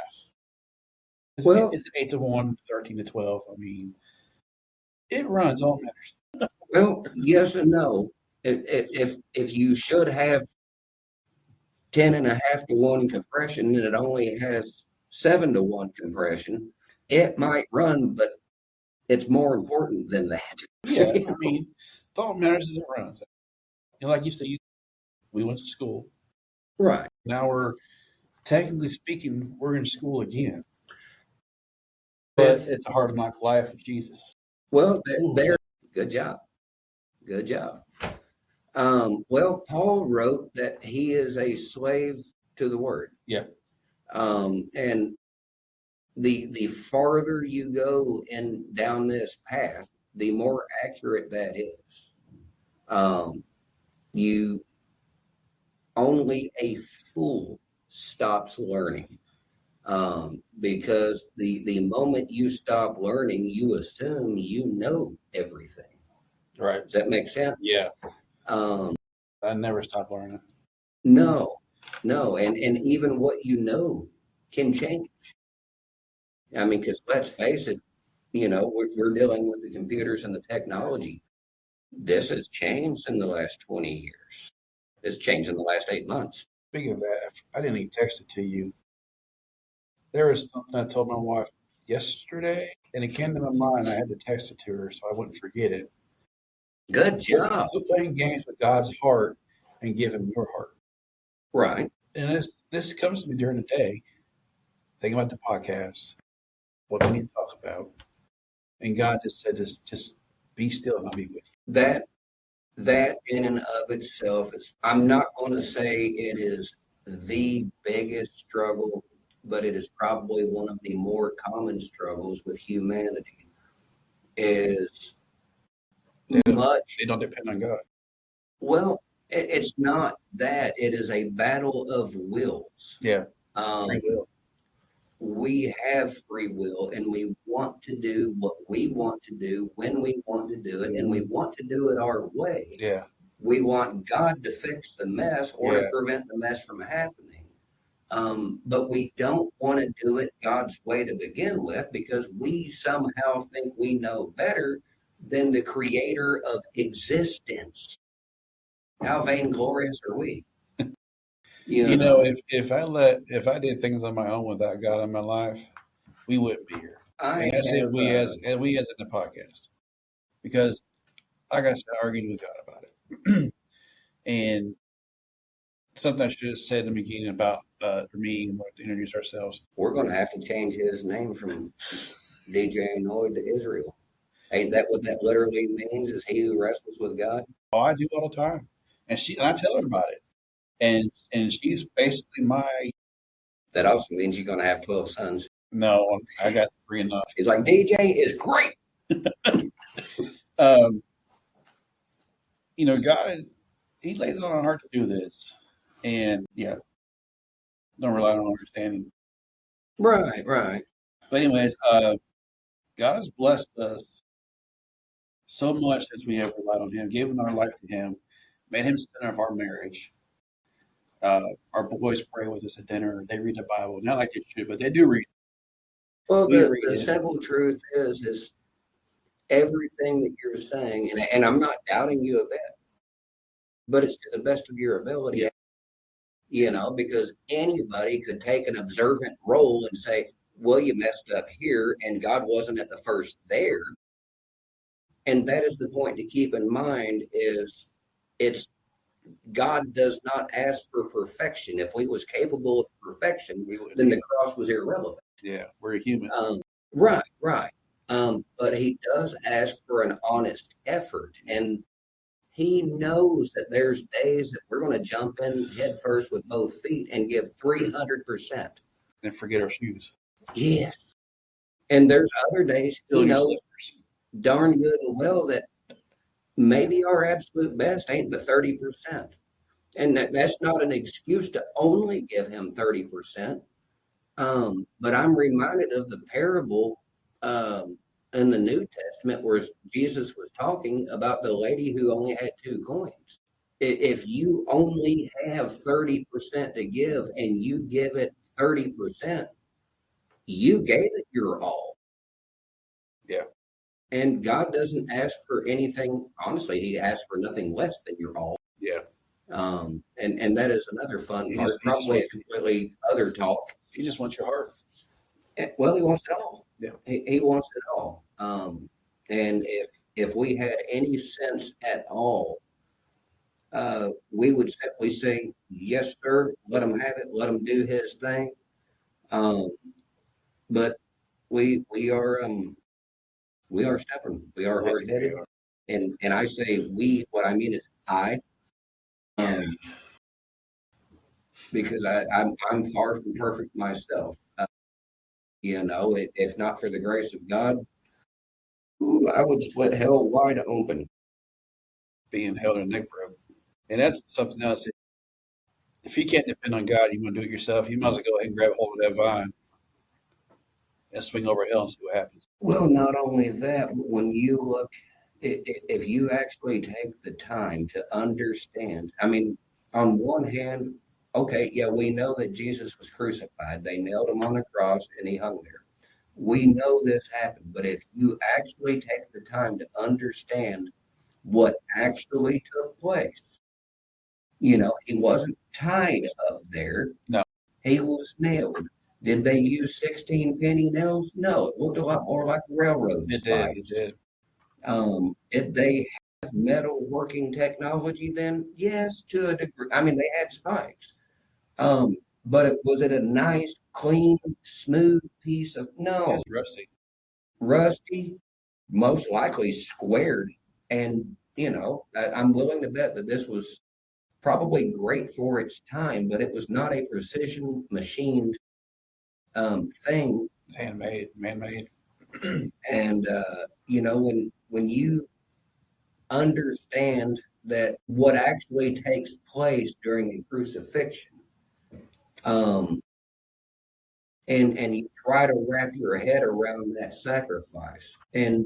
It's 8 to 1, 13 to 12. I mean, it runs all matters. Well, yes and no. If you should have 10.5 to 1 compression and it only has 7 to 1 compression, it might run, but it's more important than that. Yeah, I mean, all that matters is it runs. Like you said, we went to school. Right. Now we're, technically speaking, we're in school again. But it's a hard knock life with Jesus. Well, good job. Good job. Well, Paul wrote that he is a slave to the word. Yeah. And the farther you go down this path, the more accurate that is. You only a fool stops learning. Because the moment you stop learning, you assume you know everything. Right. Does that make sense? Yeah. I never stop learning. No. And even what you know can change. I mean, because let's face it, we're dealing with the computers and the technology. This has changed in the last 20 years. It's changed in the last 8 months. Speaking of that, I didn't even text it to you. There was something I told my wife yesterday, and it came to my mind. I had to text it to her so I wouldn't forget it. Good job. Quit playing games with God's heart and give him your heart. Right. And this comes to me during the day, thinking about the podcast, what we need to talk about. And God just said, just be still and I'll be with you. That in and of itself is, I'm not going to say it is the biggest struggle, but it is probably one of the more common struggles with humanity. Is They don't depend on God. Well, it's not that. It is a battle of wills. Yeah. Free will. We have free will, and we want to do what we want to do when we want to do it, and we want to do it our way. Yeah. We want God to fix the mess or to prevent the mess from happening. But we don't want to do it God's way to begin with because we somehow think we know better than the creator of existence. How vainglorious are we? If I did things on my own without God in my life, we wouldn't be here. And that's it. We as in the podcast, because like I said, I argued with God about it, and something I should have said in the beginning about me and to introduce ourselves. We're going to have to change his name from DJ Noyd to Israel. Ain't that what that literally means? Is he who wrestles with God? Oh, I do all the time, and I tell her about it, and she's basically my. That also means you're going to have 12 sons. No, I got 3 enough. He's like, DJ is great. God, he lays it on our heart to do this, and don't rely on understanding. Right. But anyways, God has blessed us so much since we have relied on him, given our life to him, made him center of our marriage. Our boys pray with us at dinner. They read the Bible. Not like they should, but they do read. Well, the simple truth is everything that you're saying, and I'm not doubting you a bit, but it's to the best of your ability. Because anybody could take an observant role and say, well, you messed up here, and God wasn't at the first there. And that is the point to keep in mind is God does not ask for perfection. If we was capable of perfection, then the cross was irrelevant. Yeah, we're a human. Right. But he does ask for an honest effort. And he knows that there's days that we're going to jump in head first with both feet and give 300%. And forget our shoes. Yes. And there's other days he Still your knows slippers. darn good and well that maybe our absolute best ain't but 30%. And that's not an excuse to only give him 30%. But I'm reminded of the parable in the New Testament where Jesus was talking about the lady who only had 2 coins. If you only have 30% to give and you give it 30%, you gave it your all. Yeah. And God doesn't ask for anything. Honestly, he asks for nothing less than your all. Yeah. And that is another fun He part, just probably a wants- completely other talk. He just wants your heart. Well, he wants it all. Yeah. He wants it all. And if we had any sense at all, we would simply say, yes, sir, let him have it, let him do his thing. But we are stubborn. We are Yes, hard headed. we are. And I say we, what I mean is I, because I'm far from perfect myself. If not for the grace of God, I would split hell wide open. Being held in a neck broke. And that's something else. If you can't depend on God, you want to do it yourself, you might as well go ahead and grab hold of that vine and swing over hell and see what happens. Well, not only that, but when you look, if you actually take the time to understand, I mean, on one hand, okay, yeah, we know that Jesus was crucified. They nailed him on the cross and he hung there. We know this happened, but if you actually take the time to understand what actually took place, he wasn't tied up there. No. He was nailed. Did they use 16 penny nails? No, it looked a lot more like railroad It spikes. did. Did they have metal working technology then? Yes, to a degree. I mean, they had spikes. But was it a nice, clean, smooth piece of? No, It's rusty. rusty, most likely squared. And, I'm willing to bet that this was probably great for its time, but it was not a precision machined thing. It's handmade, man-made. And when you understand that what actually takes place during a crucifixion, and you try to wrap your head around that sacrifice, and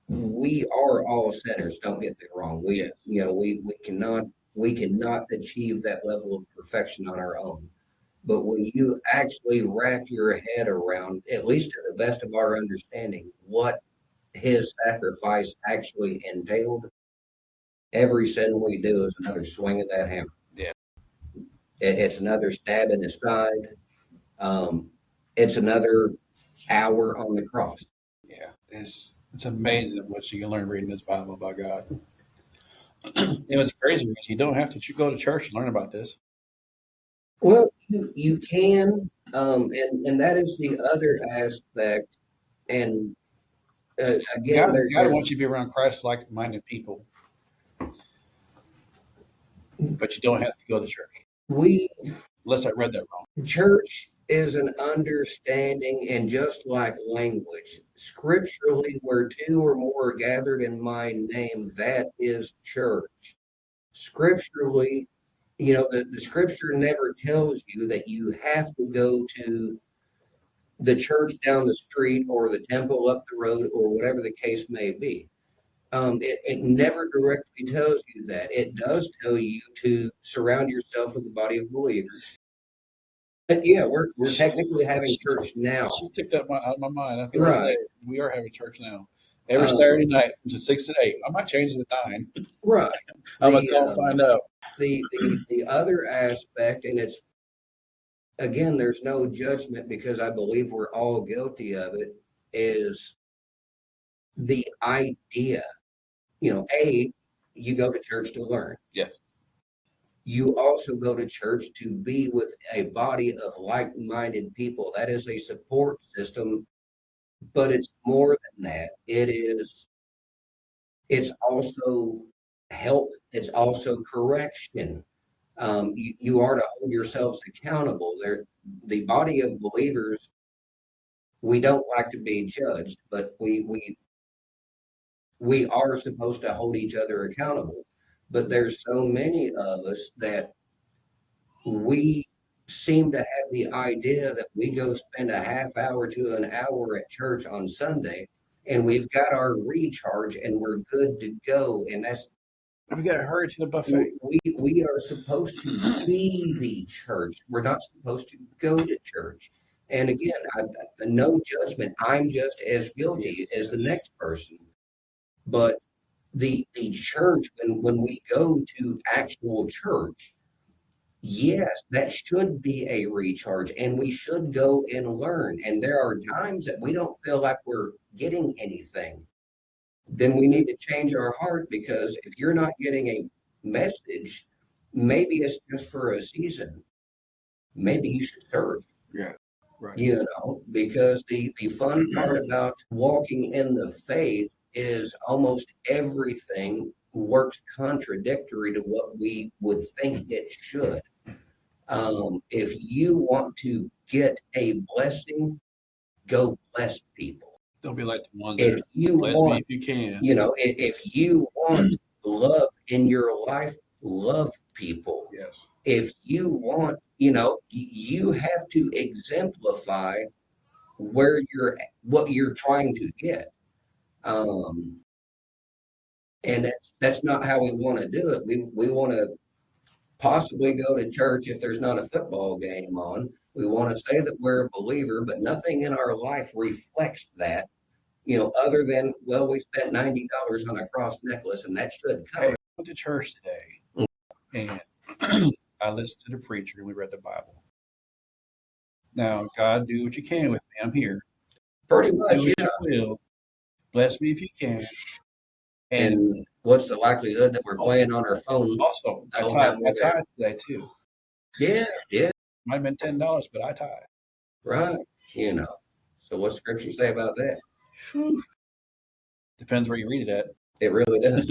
we are all sinners. Don't get me wrong. Yes. We cannot achieve that level of perfection on our own. But when you actually wrap your head around, at least to the best of our understanding, what his sacrifice actually entailed, every sin we do is another swing of that hammer. Yeah. It's another stab in his side. It's another hour on the cross. Yeah. It's amazing what you can learn reading this Bible about God. What's crazy is you don't have to go to church and learn about this. Well, you can, and that is the other aspect. And again, God wants you to be around Christ-like-minded people, but you don't have to go to church. Unless I read that wrong. Church is an understanding, and just like language, scripturally, where two or more are gathered in my name, that is church. Scripturally, the scripture never tells you that you have to go to the church down the street or the temple up the road or whatever the case may be. It never directly tells you that. It does tell you to surround yourself with a body of believers. But yeah, we're technically having church now. She took that out of my mind. I think Right. we are having church now. Every Saturday night from 6 to 8. I might change it to 9. Right. I'm going to go find out. The other aspect, and it's, again, there's no judgment because I believe we're all guilty of it, is the idea. You go to church to learn. Yes. You also go to church to be with a body of like-minded people. That is a support system but it's more than that. It's also help. It's also correction. You are to hold yourselves accountable. The body of believers, we don't like to be judged, but we are supposed to hold each other accountable. But there's so many of us that we seem to have the idea that we go spend a half hour to an hour at church on Sunday and we've got our recharge and we're good to go. And that's We got to hurry to the buffet. we are supposed to be the church. We're not supposed to go to church. And again, no judgment. I'm just as guilty as the next person. But the church, when we go to actual church, yes, that should be a recharge, and we should go and learn. And there are times that we don't feel like we're getting anything. Then we need to change our heart, because if you're not getting a message, maybe it's just for a season. Maybe you should serve, Yeah, right. because the fun part about walking in the faith is almost everything works contradictory to what we would think it should. If you want to get a blessing, go bless people. Don't be like the ones If that you bless me want, if you can. if you want love in your life, love people. Yes. If you want, you have to exemplify what you're trying to get. And that's not how we want to do it. We want to possibly go to church if there's not a football game on. We want to say that we're a believer, but nothing in our life reflects that, other than, well, we spent $90 on a cross necklace and that should Hey, cover I went to church today, and I listened to the preacher, and we read the Bible. Now, God, do what you can with me. I'm here. pretty Do much, what yeah. you will. Bless me if you can. And And what's the likelihood that we're playing on our phone? also, I Oh, tithe we're there. today too. Yeah, Might have been $10, but I tithe. right. So what's scripture say about that? Whew. Depends where you read it at. It really does.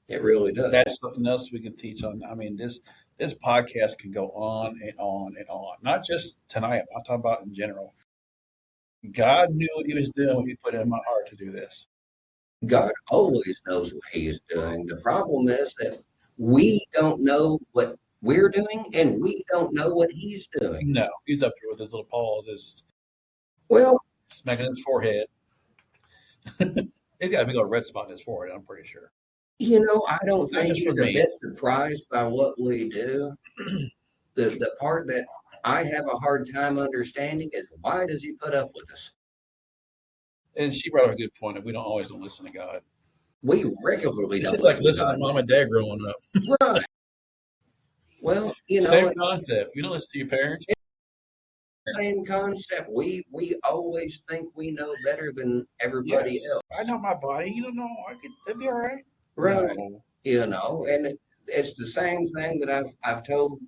It really does. That's something else we can teach on. I mean, this podcast can go on and on and on. Not just tonight. I'm talking about in general. God knew what He was doing when He put it in my heart to do this. God always knows what he is doing. The problem is that we don't know what we're doing and we don't know what he's doing. No, He's up here with his little paw, just Well, smacking his forehead. He's got a big old red spot in his forehead, I'm pretty sure. I don't Not think just for he's a me. bit surprised by what we do. The part that I have a hard time understanding is, why does he put up with us? And she brought up a good point that we don't always listen to God. We regularly It's don't just like listen listening to mom and dad growing up. to God. Right. Well, Same concept. You don't listen to your parents. same concept. We always think we know better than everybody Yes. else. I know my body. You don't know. It'd be all right. Right. No. And it's the same thing that I've told,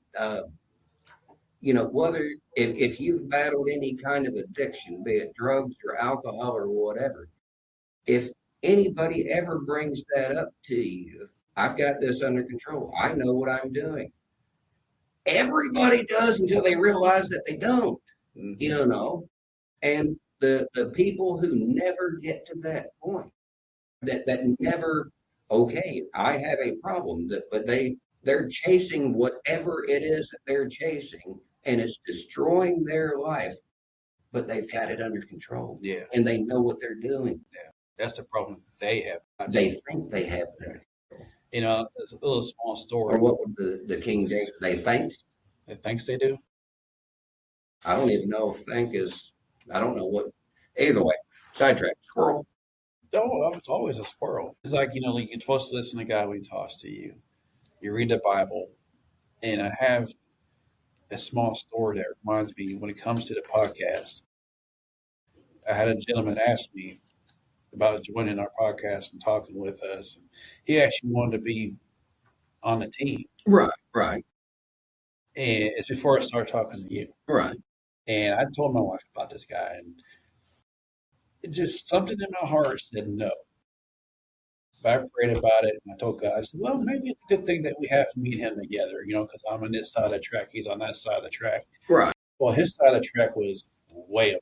whether if you've battled any kind of addiction, be it drugs or alcohol or whatever, if anybody ever brings that up to you, I've got this under control. I know what I'm doing. Everybody does until they realize that they don't, and the people who never get to that point, that never, okay, I have a problem, but they're chasing whatever it is that they're chasing, and it's destroying their life, but they've got it under control. Yeah. And they know what they're doing. That's the problem they have. They think they have it. It's a little small story. Or what would the King James, they think? They think they do. I don't even know if think is, I don't know what, either way, sidetrack, squirrel. No, it's always a squirrel. It's like, like you're supposed to listen to God when He talks to you. You read the Bible. And I have a small story that reminds me when it comes to the podcast. I had a gentleman ask me about joining our podcast and talking with us. And he actually wanted to be on the team. Right. And it's before I started talking to you. Right. And I told my wife about this guy. And it just something in my heart said no. But I prayed about it and I told God, I said, well, maybe it's a good thing that we have me and him together, because I'm on this side of the track, he's on that side of the track. Right. Well, his side of the track was way up.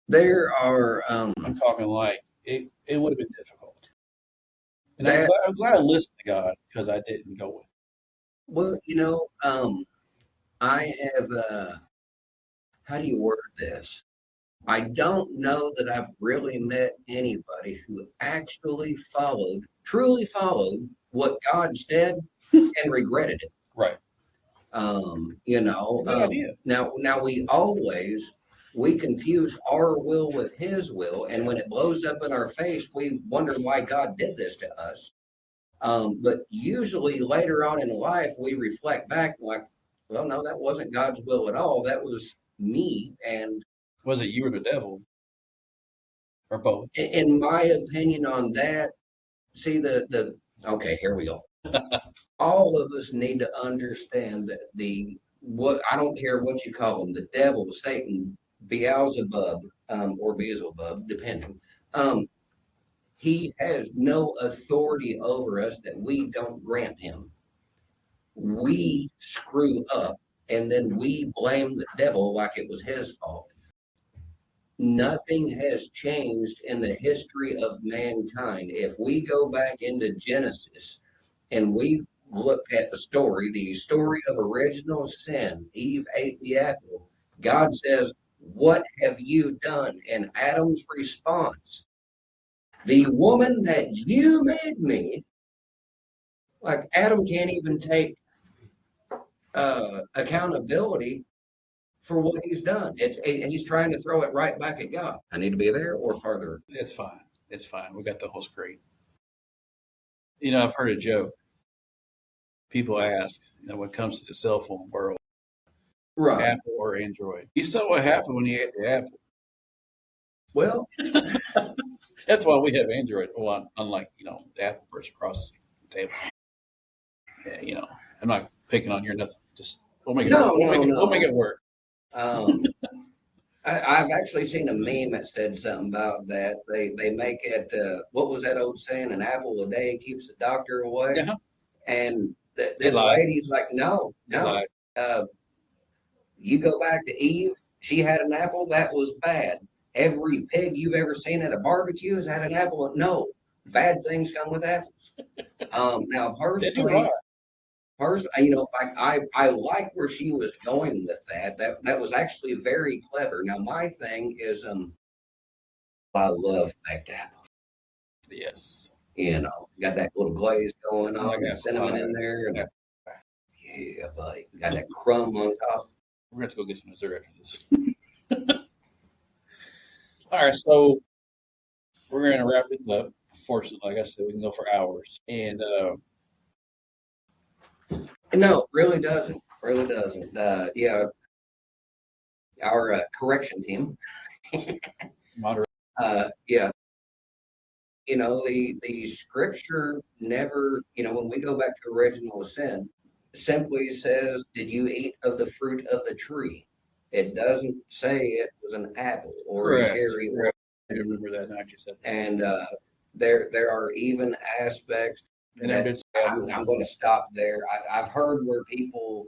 There are I'm talking like it would have been difficult. And that I'm glad I listened to God because I didn't go with it. well, I have how do you word this? I don't know that I've really met anybody who actually truly followed what God said and regretted it. Right. It's a good idea. Now we confuse our will with His will, and when it blows up in our face, we wonder why God did this to us. But usually later on in life, we reflect back like, well, no, that wasn't God's will at all. That was me. And Was it you or the devil? Or both? in my opinion on that, see okay, here we go. All of us need to understand that what I don't care what you call him, the devil, Satan, Beelzebub, or Beelzebub, depending. He has no authority over us that we don't grant him. We screw up and then we blame the devil like it was his fault. Nothing has changed in the history of mankind. If we go back into Genesis and we look at the story of original sin, Eve ate the apple. God says, "What have you done?" And Adam's response, "The woman that you made me." Like Adam can't even take accountability for what he's done. He's trying to throw it right back at God. I need to be there or farther. It's fine. It's fine. We got the whole screen. I've heard a joke. People ask, when it comes to the cell phone world, Right. Apple or Android. You saw what happened when you ate the apple. Well, That's why we have Android. Well, unlike, the Apple person across the table. Yeah, I'm not picking on you or nothing. Just we'll make it work. We'll make it work. I've actually seen a meme that said something about that. They make it, what was that old saying? An apple a day keeps the doctor away. Yeah. And this lady's like, no. You go back to Eve. She had an apple. That was bad. Every pig you've ever seen at a barbecue has had an apple. No, bad things come with apples. Now, personally, I like where she was going with that. That was actually very clever. Now, my thing is, I love baked apples. Yes. Got that little glaze going on, cinnamon in there. Yeah. Yeah, buddy. Got that crumb on top. We're going to go get some dessert after this. All right, so we're going to wrap this up. Fortunately, like I said, we can go for hours. And no, it really doesn't. Really doesn't. Our correction team. moderate. Yeah. The scripture never, when we go back to original sin, simply says, "Did you eat of the fruit of the tree?" It doesn't say it was an apple or a cherry. I remember that now you said. And there are even aspects. I'm going to stop there. I've heard where people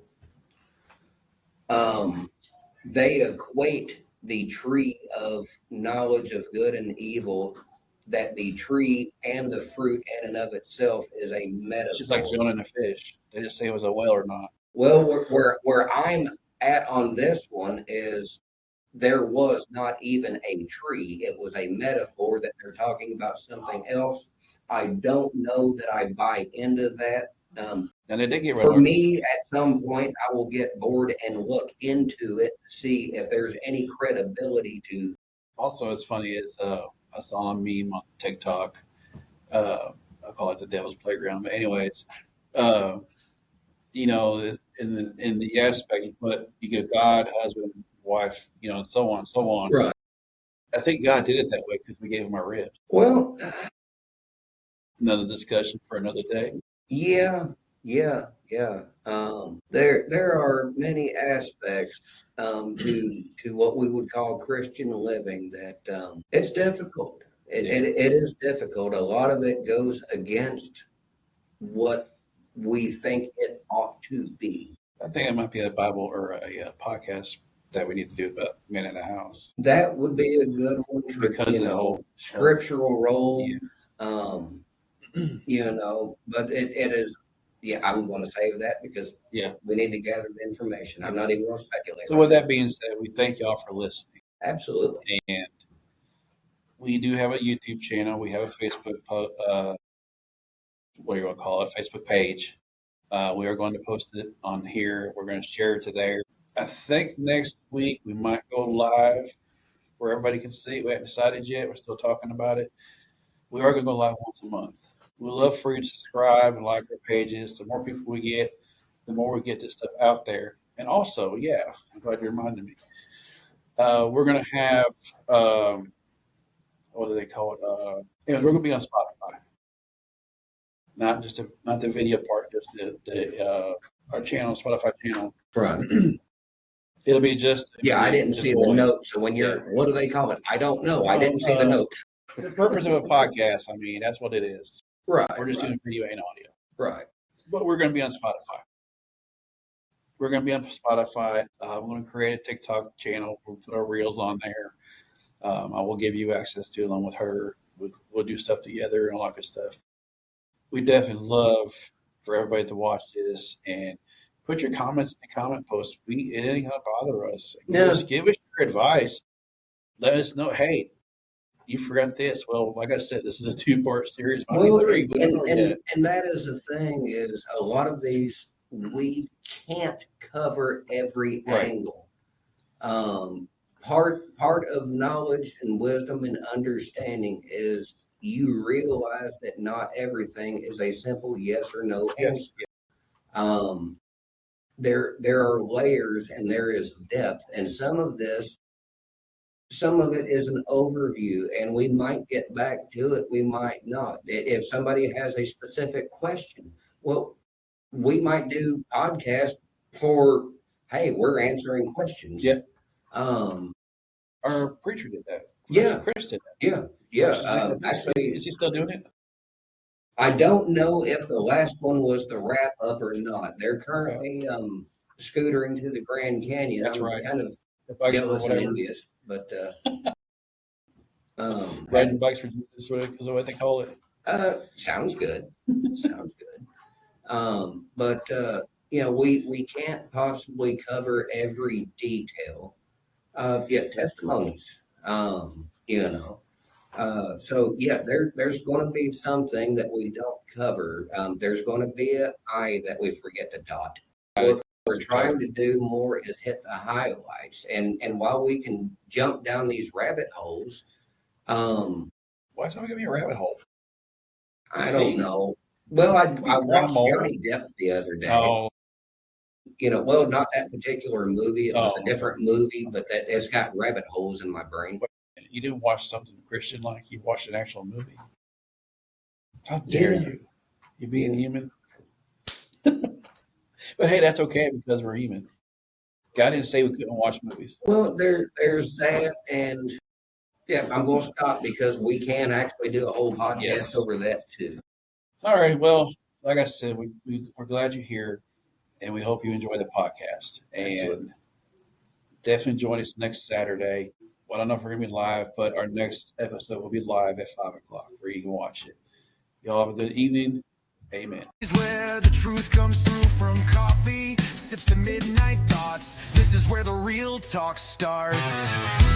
they equate the tree of knowledge of good and evil, that the tree and the fruit in and of itself is a metaphor. It's just like Jonah and the fish. They just say it was a whale or not. Well, where I'm at on this one is there was not even a tree. It was a metaphor that they're talking about something else. I don't know that I buy into that. And they did get for me, at some point, I will get bored and look into it to see if there's any credibility to. Also, it's funny is I saw a meme on TikTok. I call it the Devil's Playground, but anyways, in the aspect you get God, husband, wife, and so on and so on. Right. I think God did it that way because we gave him our ribs. Well, another discussion for another day. Yeah. Yeah. There are many aspects to what we would call Christian living that it's difficult. It is difficult. A lot of it goes against what we think it ought to be. I think it might be a Bible or a podcast that we need to do about men in the house. That would be a good one for, Because you of the know, whole- scriptural role. Yeah. You know, but it is, yeah, I'm going to save that because Yeah. we need to gather the information. I'm not even going to speculate. So with that being said, we thank y'all for listening. Absolutely. And we do have a YouTube channel. We have a Facebook, what do you want to call it? Facebook page. We are going to post it on here. We're going to share it to there. I think next week we might go live where everybody can see. We haven't decided yet. We're still talking about it. We are going to go live once a month. We'd love for you to subscribe and like our pages. The more people we get, the more we get this stuff out there. And also, yeah, I'm glad you reminded me. We're going to have, what do they call it? We're going to be on Spotify. Not the video part, just our channel, Spotify channel. Right. It'll be just Yeah, I didn't see the voice. note. So when you're, what do they call it? I don't know. I didn't see the note. For the purpose of a podcast, I mean, that's what it is. Right. We're just doing video and audio. Right. But we're going to be on Spotify. We're going to be on Spotify. We're going to create a TikTok channel. We'll put our reels on there. I will give you access to along with her. We'll do stuff together and all that good stuff. We definitely love for everybody to watch this and put your comments in the comment post. It ain't going to bother us. Yeah. Just give us your advice. Let us know, hey, you forgot this. Well, like I said, this is a 2-part series. Might be Well, 3. We don't know yet. and that is the thing is a lot of these we can't cover every Right. angle. Part of knowledge and wisdom and understanding is you realize that not everything is a simple yes or no answer. Yes. There are layers and there is depth, and some of it is an overview, and we might get back to it, we might not. If somebody has a specific question, well, we might do podcast for, hey, we're answering questions. Yeah. Um, Our preacher did that. Yeah. Chris did that. yeah. Actually, Is he still doing it? I don't know if the last one was the wrap up or not. They're currently scootering to the Grand Canyon. That's I'm right. kind of Bikes or jealous and whatever. envious, but Riding bikes for Jesus is what they call it. sounds good. Sounds good. But you know, we can't possibly cover every detail. Testimonies. You know. So yeah, there's going to be something that we don't cover. There's going to be an I that we forget to dot. What we're trying to do more is hit the highlights, and while we can jump down these rabbit holes, Why is it going to be a rabbit hole? I don't know. Well, I watched Grandma. Johnny Depp the other day. Oh, You know, well, not that particular movie. It was Oh. a different movie, but it's got rabbit holes in my brain. you didn't watch something Christian like you watched an actual movie. How dare Yeah. you? You being human. But hey, that's okay because we're human. God didn't say we couldn't watch movies. Well, there's that, and yeah, I'm going to stop because we can actually do a whole podcast Yes. over that too. All right. Well, like I said, we're glad you're here, and we hope you enjoy the podcast. And Absolutely. definitely join us next Saturday. Well, I don't know if we're going to be live, but our next episode will be live at 5 o'clock where you can watch it. Y'all have a good evening. Amen. Is where the truth comes through from coffee, sips to midnight thoughts. This is where the real talk starts.